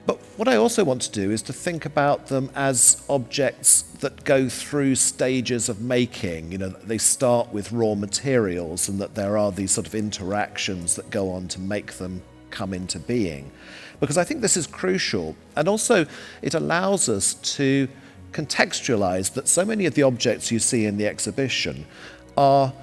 But what I also want to do is to think about them as objects that go through stages of making. You know, they start with raw materials and that there are these sort of interactions that go on to make them come into being. Because I think this is crucial. And also it allows us to contextualize that so many of the objects you see in the exhibition are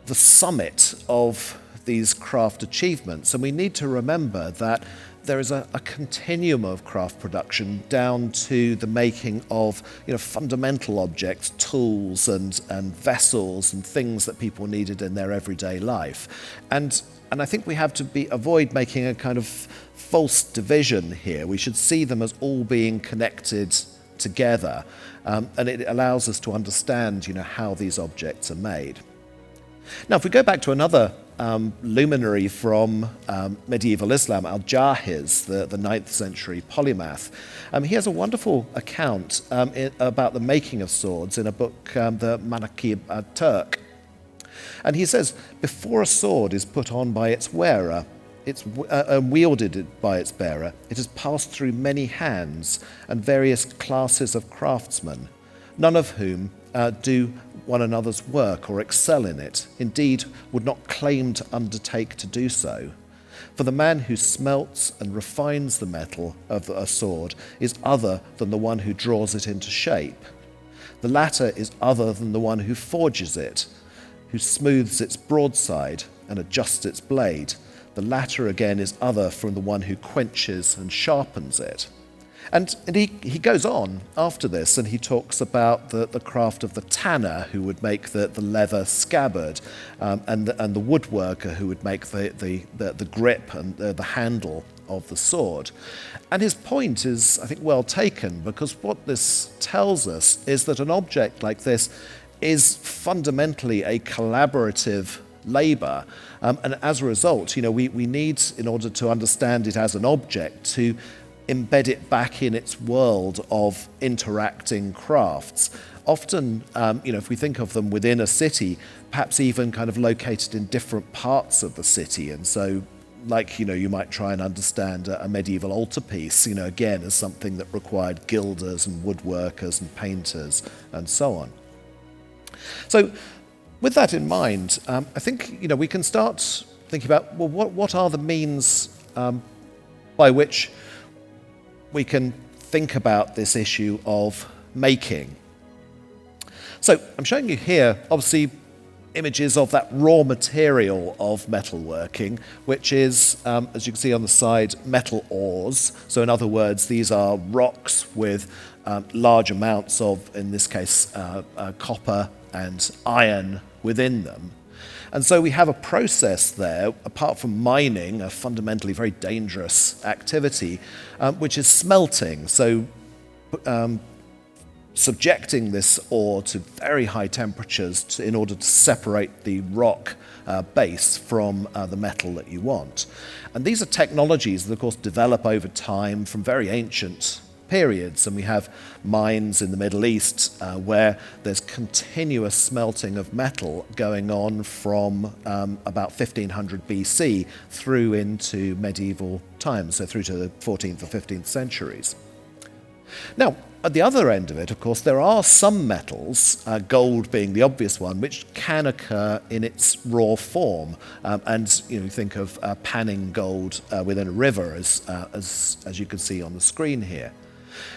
the summit of these craft achievements. And we need to remember that there is a continuum of craft production down to the making of, you know, fundamental objects, tools and vessels and things that people needed in their everyday life. And I think we have to avoid making a kind of false division here. We should see them as all being connected together, and it allows us to understand, you know, how these objects are made. Now, if we go back to another luminary from medieval Islam, Al-Jahiz, the 9th century polymath, he has a wonderful account about the making of swords in a book, the Manaqib Turk. And he says, before a sword is put on by its wearer, wielded by its bearer, it has passed through many hands and various classes of craftsmen, none of whom do one another's work or excel in it, indeed would not claim to undertake to do so. For the man who smelts and refines the metal of a sword is other than the one who draws it into shape. The latter is other than the one who forges it, who smooths its broadside and adjusts its blade. The latter again is other from the one who quenches and sharpens it. And he goes on after this, and he talks about the craft of the tanner who would make the leather scabbard, and the woodworker who would make the grip and the handle of the sword. And his point is, I think, well taken, because what this tells us is that an object like this is fundamentally a collaborative labour, and as a result, you know, we need, in order to understand it as an object, to embed it back in its world of interacting crafts. Often, you know, if we think of them within a city, perhaps even kind of located in different parts of the city, and so, like, you know, you might try and understand a medieval altarpiece, you know, again, as something that required gilders and woodworkers and painters and so on. So, with that in mind, I think, you know, we can start thinking about, well, what are the means by which we can think about this issue of making. So I'm showing you here, obviously, images of that raw material of metalworking, which is, as you can see on the side, metal ores. So in other words, these are rocks with large amounts of, in this case, copper and iron within them. And so we have a process there, apart from mining, a fundamentally very dangerous activity, which is smelting. So subjecting this ore to very high temperatures in order to separate the rock base from the metal that you want. And these are technologies that, of course, develop over time from very ancient periods, and we have mines in the Middle East where there's continuous smelting of metal going on from about 1500 BC through into medieval times, so through to the 14th or 15th centuries. Now, at the other end of it, of course, there are some metals, gold being the obvious one, which can occur in its raw form. And you know, think of panning gold within a river, as you can see on the screen here.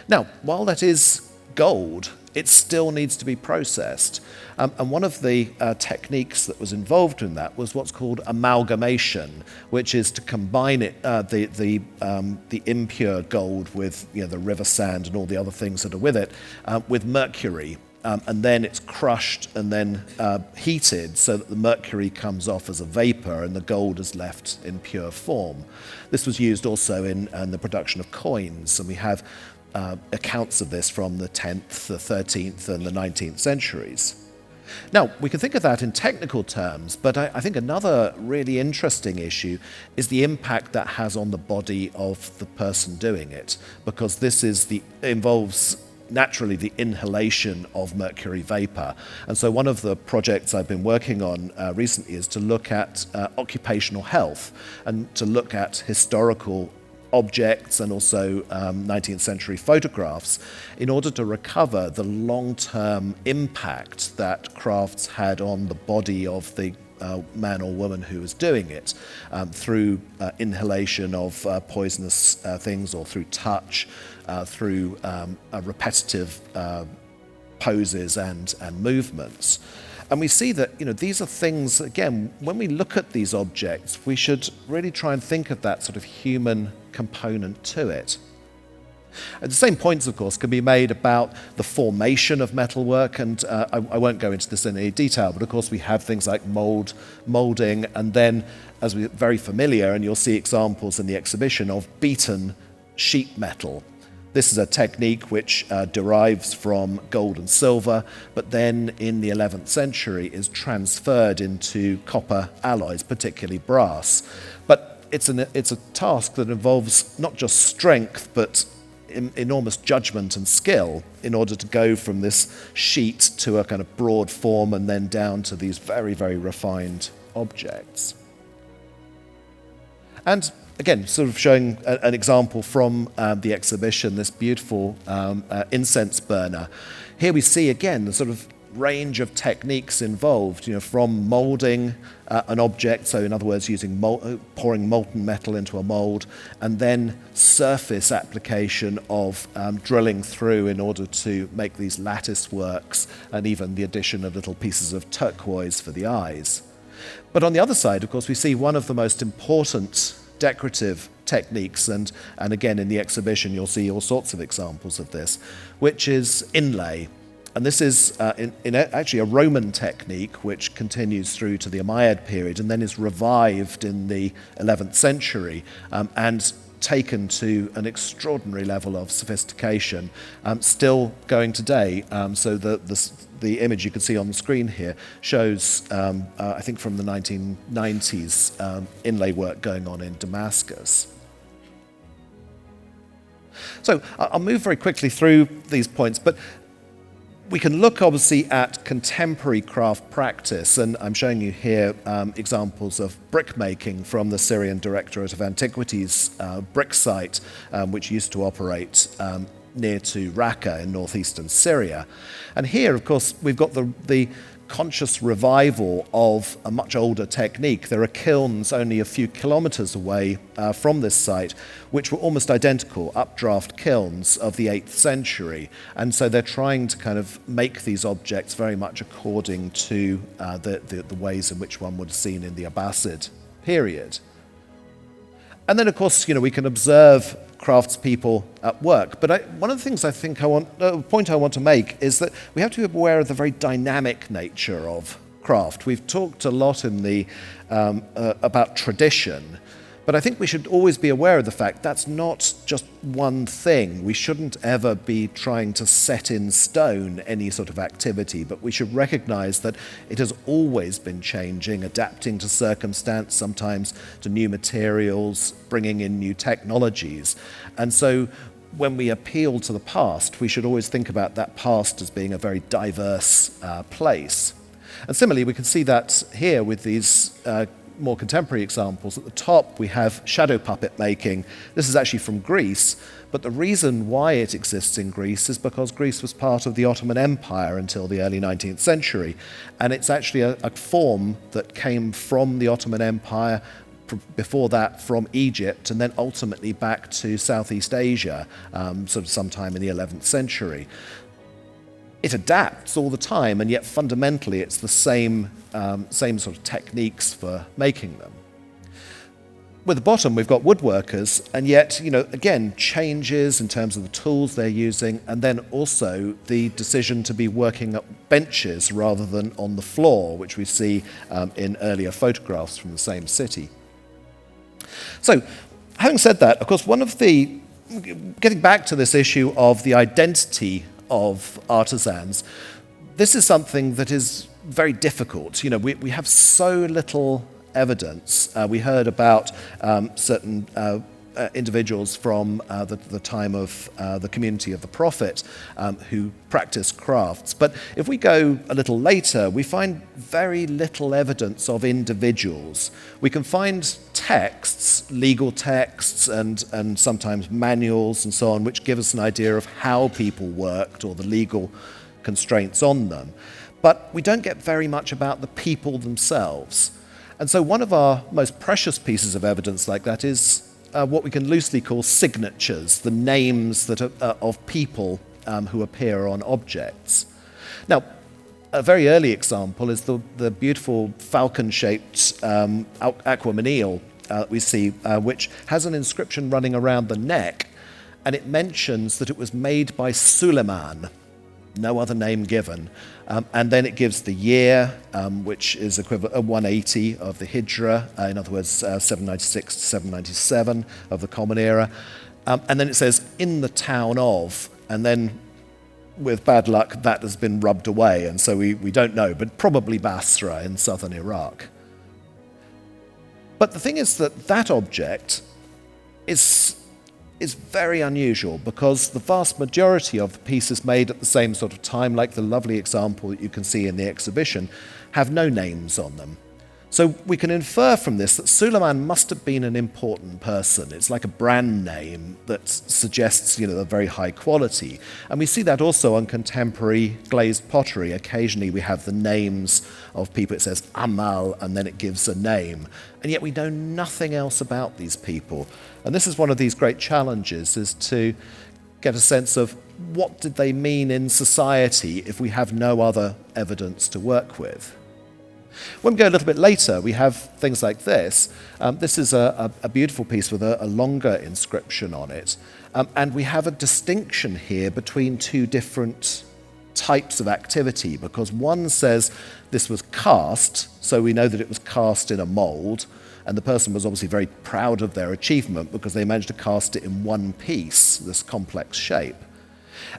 Now, while that is gold, it still needs to be processed. And one of the techniques that was involved in that was what's called amalgamation, which is to combine it, the impure gold with, you know, the river sand and all the other things that are with it, with mercury. And then it's crushed and then heated so that the mercury comes off as a vapor and the gold is left in pure form. This was used also in the production of coins, and we have accounts of this from the 10th, the 13th, and the 19th centuries. Now, we can think of that in technical terms, but I think another really interesting issue is the impact that has on the body of the person doing it, because this involves naturally the inhalation of mercury vapor. And so one of the projects I've been working on recently is to look at occupational health and to look at historical objects and also 19th century photographs in order to recover the long-term impact that crafts had on the body of the man or woman who was doing it through inhalation of poisonous things, or through touch, through repetitive poses and movements. And we see that, these are things, again, when we look at these objects, we should really try and think of that sort of human component to it. And the same points, of course, can be made about the formation of metalwork, and I won't go into this in any detail, but of course we have things like moulding, and then, as we're very familiar, and you'll see examples in the exhibition, of beaten sheet metal. This is a technique which derives from gold and silver, but then in the 11th century is transferred into copper alloys, particularly brass. But it's a task that involves not just strength, but enormous judgment and skill in order to go from this sheet to a kind of broad form and then down to these very, very refined objects. And again, sort of showing an example from the exhibition, this beautiful incense burner. Here we see again the sort of range of techniques involved, from moulding an object, so in other words using pouring molten metal into a mould, and then surface application of drilling through in order to make these lattice works, and even the addition of little pieces of turquoise for the eyes. But on the other side, of course, we see one of the most important decorative techniques, and again in the exhibition you'll see all sorts of examples of this, which is inlay. And this is actually a Roman technique which continues through to the Umayyad period and then is revived in the 11th century and taken to an extraordinary level of sophistication, still going today. So the image you can see on the screen here shows, I think from the 1990s, inlay work going on in Damascus. So I'll move very quickly through these points, but we can look obviously at contemporary craft practice, and I'm showing you here examples of brick making from the Syrian Directorate of Antiquities brick site, which used to operate near to Raqqa in northeastern Syria. And here, of course, we've got the conscious revival of a much older technique. There are kilns only a few kilometers away from this site, which were almost identical, updraft kilns of the 8th century. And so they're trying to kind of make these objects very much according to the ways in which one would have seen in the Abbasid period. And then, of course, we can observe craftspeople at work. But one of the things point I want to make is that we have to be aware of the very dynamic nature of craft. We've talked a lot in the about tradition, but I think we should always be aware of the fact that's not just one thing. We shouldn't ever be trying to set in stone any sort of activity, but we should recognize that it has always been changing, adapting to circumstance, sometimes to new materials, bringing in new technologies. And so when we appeal to the past, we should always think about that past as being a very diverse place. And similarly, we can see that here with these more contemporary examples. At the top, we have shadow puppet making. This is actually from Greece, but the reason why it exists in Greece is because Greece was part of the Ottoman Empire until the early 19th century, and it's actually a form that came from the Ottoman Empire, before that from Egypt, and then ultimately back to Southeast Asia, sort of sometime in the 11th century. It adapts all the time, and yet fundamentally it's the same sort of techniques for making them. With the bottom, we've got woodworkers, and yet, again, changes in terms of the tools they're using, and then also the decision to be working at benches rather than on the floor, which we see in earlier photographs from the same city. So, having said that, of course, getting back to this issue of the identity of artisans, this is something that is very difficult. We have so little evidence. We heard about certain individuals from the time of the community of the Prophet who practiced crafts. But if we go a little later, we find very little evidence of individuals. We can find texts, legal texts, and sometimes manuals and so on, which give us an idea of how people worked or the legal constraints on them. But we don't get very much about the people themselves. And so one of our most precious pieces of evidence like that is what we can loosely call signatures, the names that are, of people who appear on objects. Now, a very early example is the beautiful falcon-shaped aquamanile we see, which has an inscription running around the neck, and it mentions that it was made by Suleiman, no other name given. And then it gives the year, which is equivalent of 180 of the Hijra, in other words, 796 to 797 of the Common Era. And then it says, in the town of, and then with bad luck, that has been rubbed away, and so we don't know, but probably Basra in southern Iraq. But the thing is that object is very unusual because the vast majority of the pieces made at the same sort of time, like the lovely example that you can see in the exhibition, have no names on them. So we can infer from this that Suleiman must have been an important person. It's like a brand name that suggests, a very high quality. And we see that also on contemporary glazed pottery. Occasionally we have the names of people. It says Amal, and then it gives a name. And yet we know nothing else about these people. And this is one of these great challenges, is to get a sense of what did they mean in society if we have no other evidence to work with. When we go a little bit later, we have things like this. This is a beautiful piece with a longer inscription on it. And we have a distinction here between two different types of activity, because one says this was cast, so we know that it was cast in a mould, and the person was obviously very proud of their achievement because they managed to cast it in one piece, this complex shape.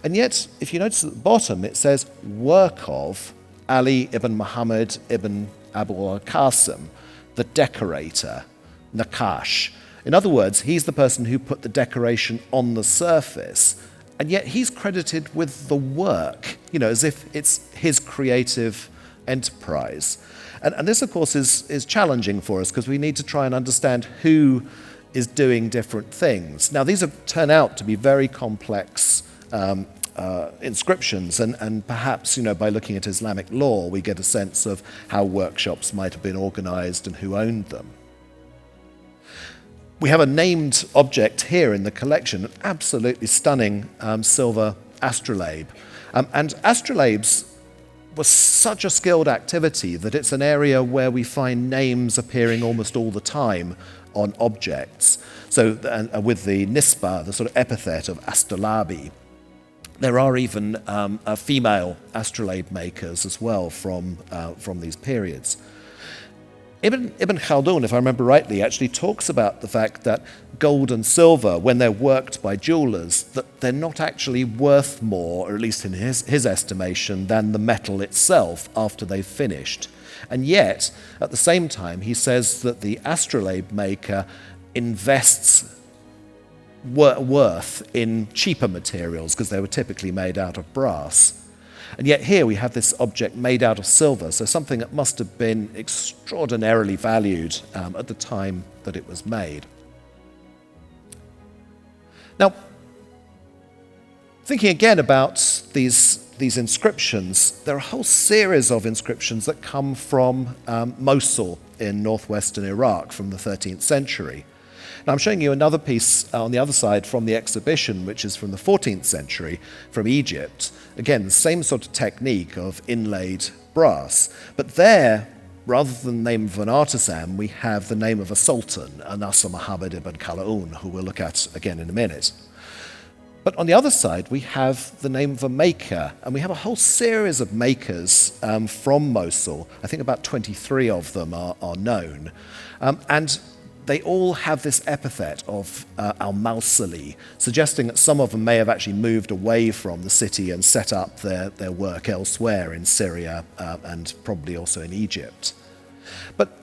And yet, if you notice at the bottom, it says work of Ali ibn Muhammad ibn Abu al-Qasim, the decorator, Naqash. In other words, he's the person who put the decoration on the surface, and yet he's credited with the work, as if it's his creative enterprise. And this, of course, is challenging for us because we need to try and understand who is doing different things. Now, these turn out to be very complex inscriptions, and perhaps, by looking at Islamic law, we get a sense of how workshops might have been organized and who owned them. We have a named object here in the collection, an absolutely stunning silver astrolabe. And astrolabes was such a skilled activity that it's an area where we find names appearing almost all the time on objects. So with the nisba, the sort of epithet of astrolabi, there are even female astrolabe makers as well from these periods. Ibn Khaldun, if I remember rightly, actually talks about the fact that gold and silver, when they're worked by jewelers, that they're not actually worth more, or at least in his estimation, than the metal itself after they've finished. And yet, at the same time, he says that the astrolabe maker invests worth in cheaper materials because they were typically made out of brass. And yet here we have this object made out of silver, so something that must have been extraordinarily valued at the time that it was made. Now, thinking again about these inscriptions, there are a whole series of inscriptions that come from Mosul in northwestern Iraq from the 13th century. Now, I'm showing you another piece on the other side from the exhibition, which is from the 14th century, from Egypt. Again, the same sort of technique of inlaid brass. But there, rather than the name of an artisan, we have the name of a sultan, Nasser Muhammad ibn Kalaun, who we'll look at again in a minute. But on the other side, we have the name of a maker, and we have a whole series of makers from Mosul. I think about 23 of them are known. And they all have this epithet of al-Mawsili, suggesting that some of them may have actually moved away from the city and set up their work elsewhere in Syria and probably also in Egypt. But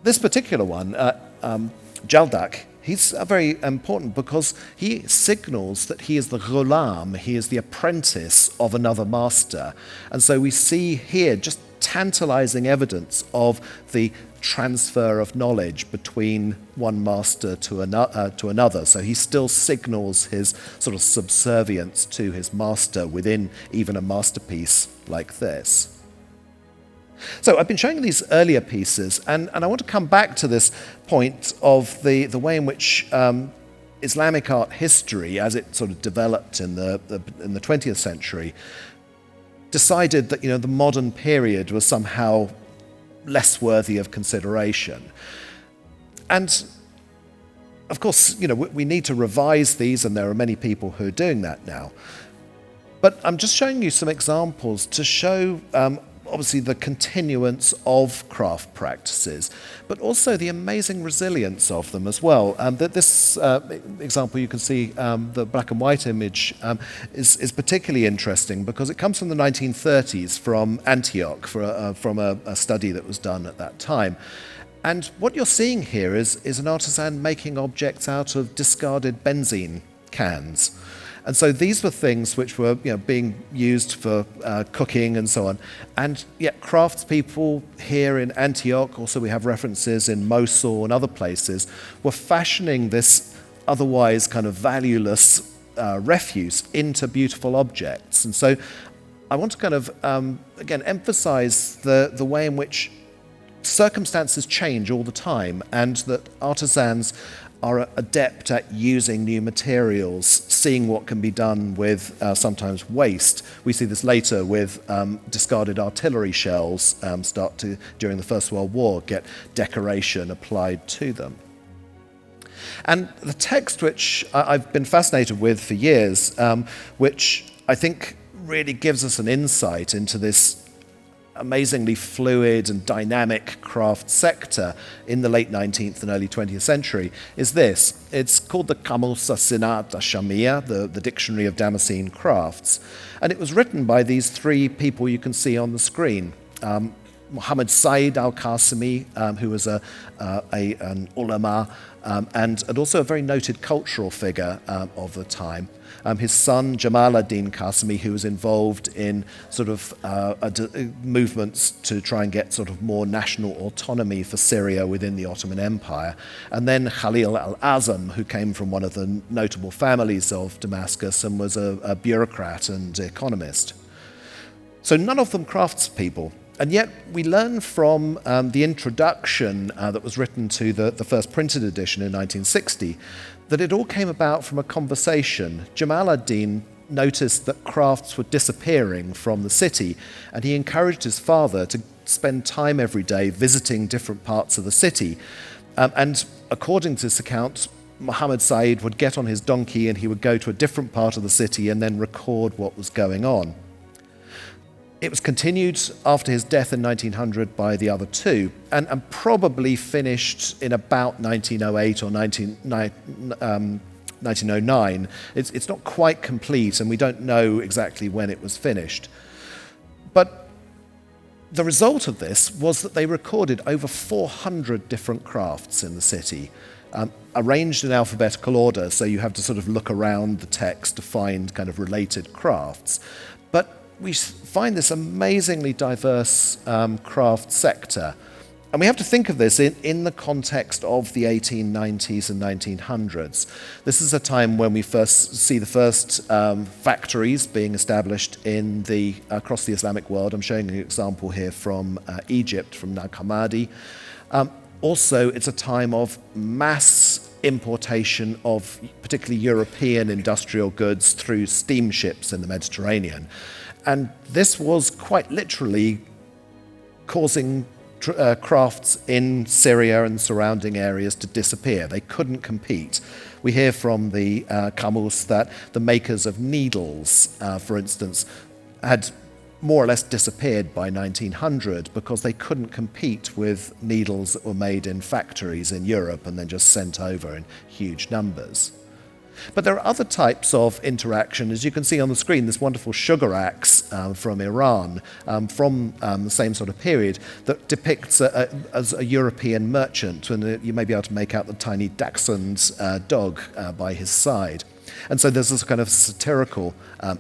this particular one, Jaldak, he's very important because he signals that he is the ghulam, he is the apprentice of another master. And so we see here just tantalizing evidence of the transfer of knowledge between one master to another. So he still signals his sort of subservience to his master within even a masterpiece like this. So I've been showing these earlier pieces, and I want to come back to this point of the way in which Islamic art history, as it sort of developed in the 20th century, decided that the modern period was somehow less worthy of consideration. And of course, we need to revise these, and there are many people who are doing that now. But I'm just showing you some examples to show obviously the continuance of craft practices, but also the amazing resilience of them as well. This example, you can see the black and white image, is particularly interesting because it comes from the 1930s from Antioch, from a study that was done at that time. And what you're seeing here is an artisan making objects out of discarded benzene cans. And so these were things which were being used for cooking and so on. And yet craftspeople here in Antioch, also we have references in Mosul and other places, were fashioning this otherwise kind of valueless refuse into beautiful objects. And so I want to kind of, again, emphasize the way in which circumstances change all the time, and that artisans are adept at using new materials, seeing what can be done with sometimes waste. We see this later with discarded artillery shells start to, during the First World War, get decoration applied to them. And the text which I've been fascinated with for years, which I think really gives us an insight into this amazingly fluid and dynamic craft sector in the late 19th and early 20th century, is this. It's called the Kamus As-Sinat Ash-Shamiyya, the Dictionary of Damascene Crafts. And it was written by these three people you can see on the screen. Muhammad Said al-Qasimi, who was an ulama, and also a very noted cultural figure of the time. His son, Jamal ad-Din Qasimi, who was involved in sort of movements to try and get sort of more national autonomy for Syria within the Ottoman Empire. And then Khalil al-Azam, who came from one of the notable families of Damascus and was a bureaucrat and economist. So none of them craftspeople. And yet we learn from the introduction that was written to the first printed edition in 1960 that it all came about from a conversation. Jamal ad-Din noticed that crafts were disappearing from the city, and he encouraged his father to spend time every day visiting different parts of the city. And according to this account, Muhammad Said would get on his donkey and he would go to a different part of the city and then record what was going on. It was continued after his death in 1900 by the other two, and probably finished in about 1908 or 1909. It's not quite complete, and we don't know exactly when it was finished. But the result of this was that they recorded over 400 different crafts in the city, arranged in alphabetical order, so you have to sort of look around the text to find kind of related crafts. But we find this amazingly diverse craft sector. And we have to think of this in the context of the 1890s and 1900s. This is a time when we first see the first factories being established across the Islamic world. I'm showing you an example here from Egypt, from Nag Hammadi. Also, it's a time of mass importation of particularly European industrial goods through steamships in the Mediterranean. And this was quite literally causing crafts in Syria and surrounding areas to disappear. They couldn't compete. We hear from the Kamus that the makers of needles, for instance, had more or less disappeared by 1900 because they couldn't compete with needles that were made in factories in Europe and then just sent over in huge numbers. But there are other types of interaction. As you can see on the screen, this wonderful sugar axe from Iran, from the same sort of period, that depicts as a European merchant, and you may be able to make out the tiny dachshund's dog by his side. And so there's this kind of satirical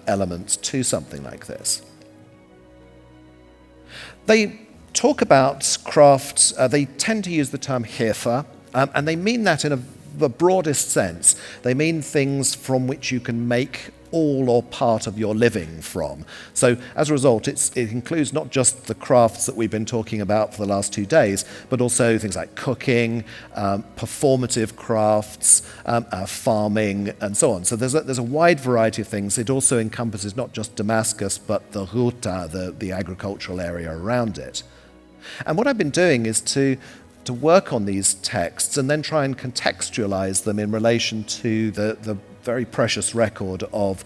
element to something like this. They talk about crafts, they tend to use the term hirfa, and they mean that in the broadest sense. They mean things from which you can make all or part of your living from. So as a result, it includes not just the crafts that we've been talking about for the last 2 days, but also things like cooking, performative crafts, farming, and so on. So there's a wide variety of things. It also encompasses not just Damascus, but the Ghouta, the agricultural area around it. And what I've been doing is to work on these texts and then try and contextualize them in relation to the very precious record of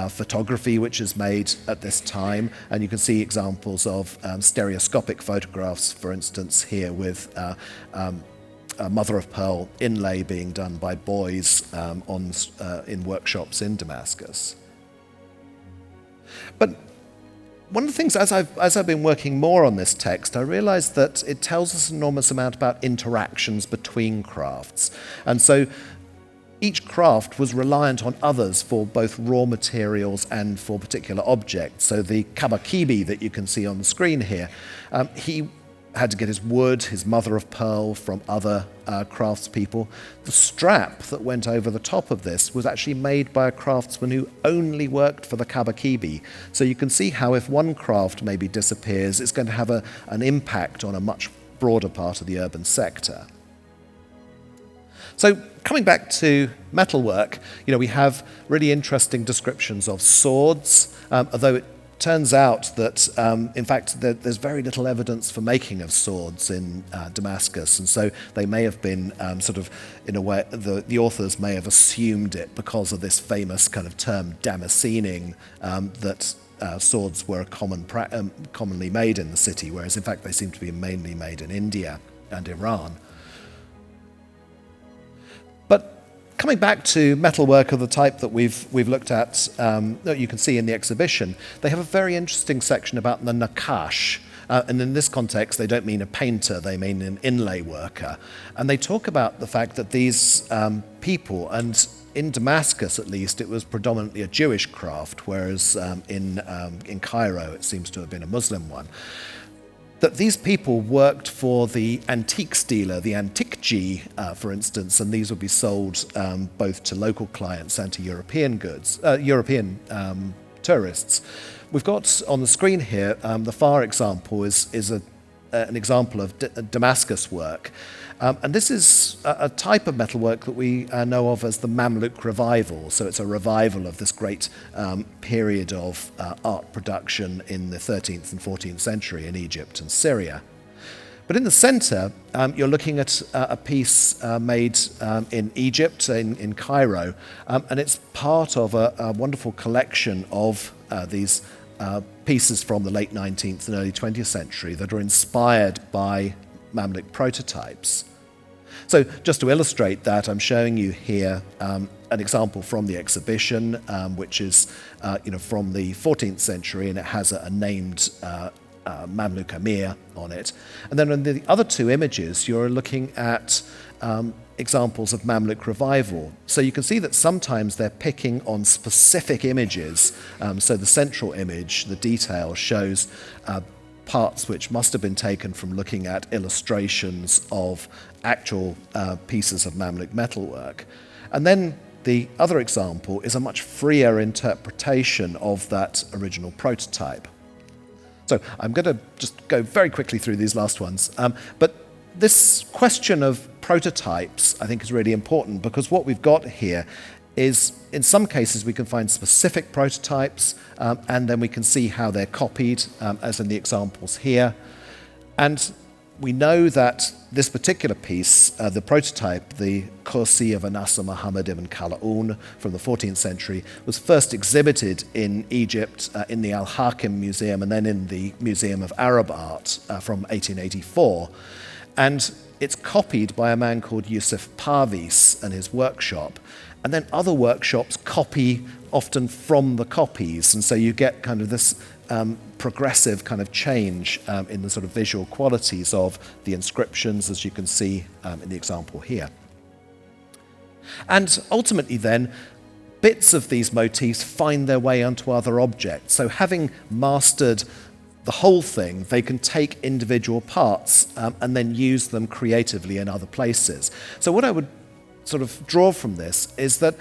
photography which is made at this time. And you can see examples of stereoscopic photographs, for instance, here with a mother-of-pearl inlay being done by boys in workshops in Damascus. But one of the things, as I've been working more on this text, I realized that it tells us an enormous amount about interactions between crafts. And so each craft was reliant on others for both raw materials and for particular objects. So the kabakibi that you can see on the screen here, he had to get his wood, his mother-of-pearl from other craftspeople. The strap that went over the top of this was actually made by a craftsman who only worked for the kabakibi. So you can see how if one craft maybe disappears, it's going to have an impact on a much broader part of the urban sector. So coming back to metalwork, we have really interesting descriptions of swords, although it turns out that, in fact, there's very little evidence for making of swords in Damascus, and so they may have been sort of, in a way, the authors may have assumed it because of this famous kind of term Damascening, that swords were commonly made in the city, whereas in fact they seem to be mainly made in India and Iran. But coming back to metalwork of the type that we've looked at, that you can see in the exhibition, they have a very interesting section about the nunaqash. And in this context, they don't mean a painter, they mean an inlay worker. And they talk about the fact that these people, and in Damascus at least, it was predominantly a Jewish craft, whereas in Cairo it seems to have been a Muslim one, that these people worked for the antiques dealer, the antiquji, for instance, and these would be sold both to local clients and to European tourists. We've got on the screen here, the far example is an example of Damascus work. And this is a type of metalwork that we know of as the Mamluk revival. So it's a revival of this great period of art production in the 13th and 14th century in Egypt and Syria. But in the center, you're looking at a piece made in Egypt, in Cairo, and it's part of a wonderful collection of these pieces from the late 19th and early 20th century that are inspired by Mamluk prototypes. So just to illustrate that, I'm showing you here an example from the exhibition, which is from the 14th century, and it has a named Mamluk Amir on it. And then in the other two images, you're looking at examples of Mamluk revival. So you can see that sometimes they're picking on specific images. So the central image, the detail, shows parts which must have been taken from looking at illustrations of actual pieces of Mamluk metalwork. And then the other example is a much freer interpretation of that original prototype. So I'm going to just go very quickly through these last ones. But this question of prototypes, I think, is really important, because what we've got here is, in some cases, we can find specific prototypes, and then we can see how they're copied, as in the examples here. And we know that this particular piece, the prototype, the Kursi of Anasa Muhammad ibn Kalaun from the 14th century, was first exhibited in Egypt in the Al-Hakim Museum and then in the Museum of Arab Art from 1884. And it's copied by a man called Yusuf Parvis and his workshop. And then other workshops copy often from the copies, and so you get kind of this progressive kind of change in the sort of visual qualities of the inscriptions, as you can see in the example here. And ultimately then, bits of these motifs find their way onto other objects. So having mastered the whole thing, they can take individual parts and then use them creatively in other places. So what I would sort of draw from this is that,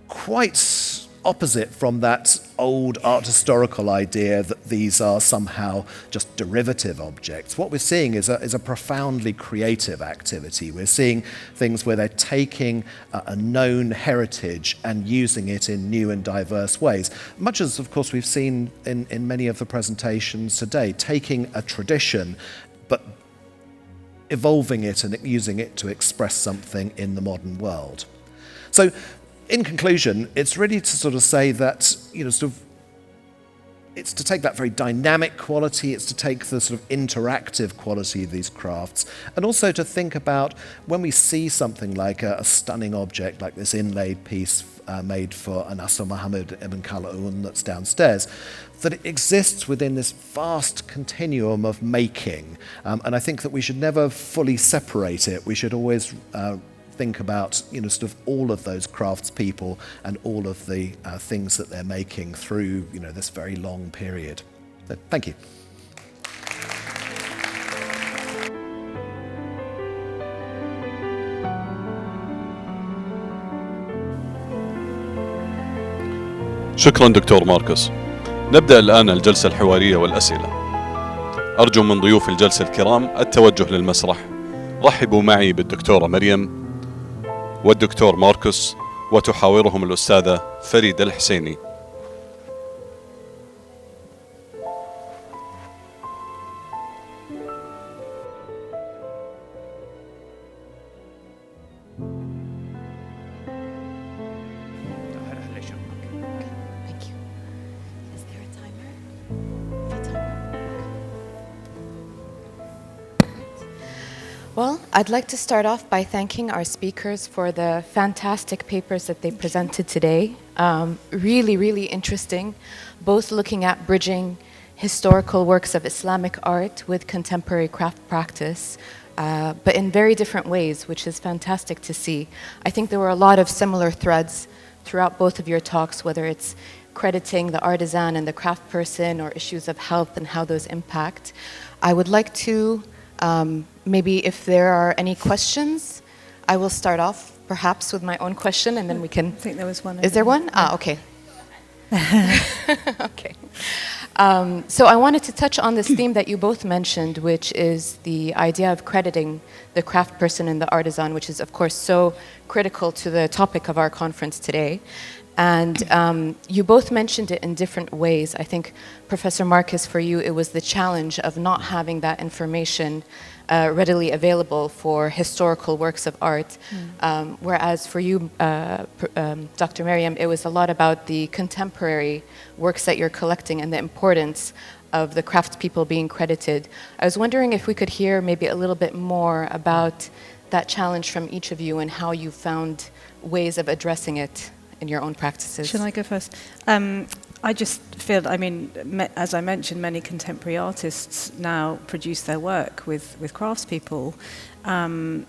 quite opposite from that old art historical idea that these are somehow just derivative objects, what we're seeing is a profoundly creative activity. We're seeing things where they're taking a known heritage and using it in new and diverse ways, much as, of course, we've seen in many of the presentations today, taking a tradition but evolving it and using it to express something in the modern world. So, in conclusion, it's really to sort of say that, it's to take that very dynamic quality, it's to take the sort of interactive quality of these crafts, and also to think about when we see something like a stunning object like this inlaid piece made for Nasser Mohammed ibn Khaldun that's downstairs, that it exists within this vast continuum of making. And I think that we should never fully separate it. We should always think about sort of all of those craftspeople and all of the things that they're making through this very long period. So, thank you. شكرا دكتور ماركوس. نبدأ الآن الجلسة الحوارية والأسئلة. أرجو من ضيوف الجلسة الكرام التوجه للمسرح. رحبوا معي بالدكتورة مريم والدكتور ماركوس، وتحاورهم الأستاذة فريدة الحسيني. Well, I'd like to start off by thanking our speakers for the fantastic papers that they presented today. Really, really interesting, both looking at bridging historical works of Islamic art with contemporary craft practice, but in very different ways, which is fantastic to see. I think there were a lot of similar threads throughout both of your talks, whether it's crediting the artisan and the craft person or issues of health and how those impact. I would like to maybe if there are any questions, I will start off perhaps with my own question and then we can... I think there was one. Is there one? Ah, okay. Okay. So I wanted to touch on this theme that you both mentioned, which is the idea of crediting the craft person and the artisan, which is of course so critical to the topic of our conference today. And you both mentioned it in different ways. I think, Professor Marcus, for you, it was the challenge of not having that information readily available for historical works of art. Whereas for you, Dr. Maryam, it was a lot about the contemporary works that you're collecting and the importance of the craftspeople being credited. I was wondering if we could hear maybe a little bit more about that challenge from each of you and how you found ways of addressing it in your own practices. Shall I go first? I just feel, as I mentioned, many contemporary artists now produce their work with craftspeople. And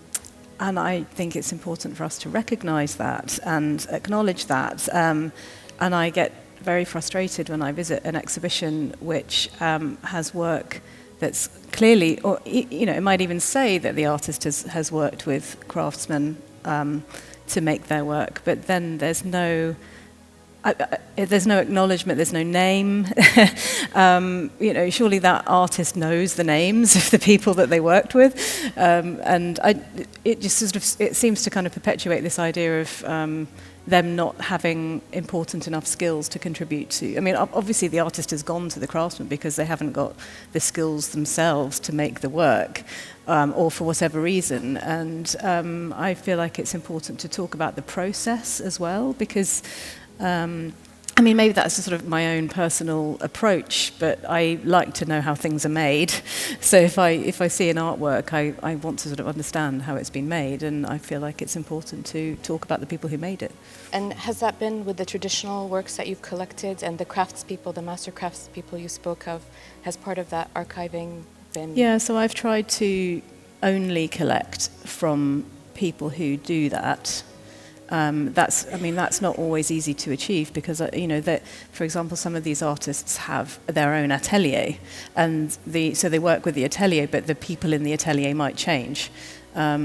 I think it's important for us to recognize that and acknowledge that. And I get very frustrated when I visit an exhibition which has work that's clearly, or it might even say that the artist has worked with craftsmen to make their work, but then there's no acknowledgement, there's no name. Surely that artist knows the names of the people that they worked with, and it just sort of it seems to kind of perpetuate this idea of them not having important enough skills to contribute to. I mean, obviously the artist has gone to the craftsman because they haven't got the skills themselves to make the work, or for whatever reason. And I feel like it's important to talk about the process as well, because I mean, maybe that's sort of my own personal approach, but I like to know how things are made. So if I see an artwork, I want to sort of understand how it's been made, and I feel like it's important to talk about the people who made it. And has that been with the traditional works that you've collected and the craftspeople, the master craftspeople you spoke of? Has part of that archiving been? Yeah, so I've tried to only collect from people who do that. That's not always easy to achieve because, that, for example, some of these artists have their own atelier, and so they work with the atelier, but the people in the atelier might change. I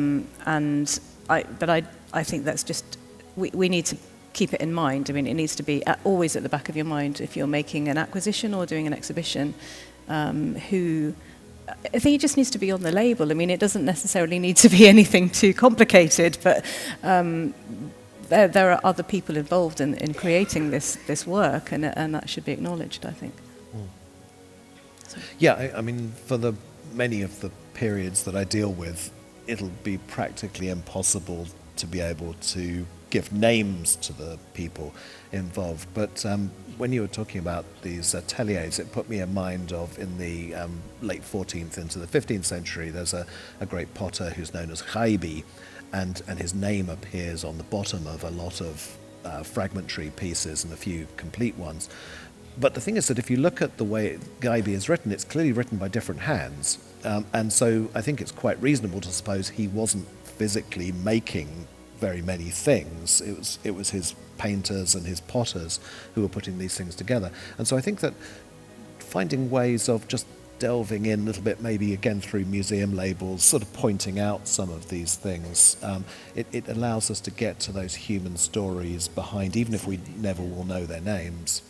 think that's just, we need to keep it in mind. I mean, it needs to be always at the back of your mind if you're making an acquisition or doing an exhibition. I think it just needs to be on the label. I mean, it doesn't necessarily need to be anything too complicated, but there are other people involved in creating this work, and that should be acknowledged, I think. Yeah, I mean, for many of the periods that I deal with, it'll be practically impossible to be able to give names to the people involved. But when you were talking about these ateliers, it put me in mind of, in the late 14th into the 15th century, there's a great potter who's known as Ghaibi, and his name appears on the bottom of a lot of fragmentary pieces and a few complete ones. But the thing is that if you look at the way Ghaibi is written, it's clearly written by different hands. And so I think it's quite reasonable to suppose he wasn't physically making very many things. It was his painters and his potters who were putting these things together. And so I think that finding ways of just delving in a little bit, maybe again through museum labels, sort of pointing out some of these things, it allows us to get to those human stories behind, even if we never will know their names.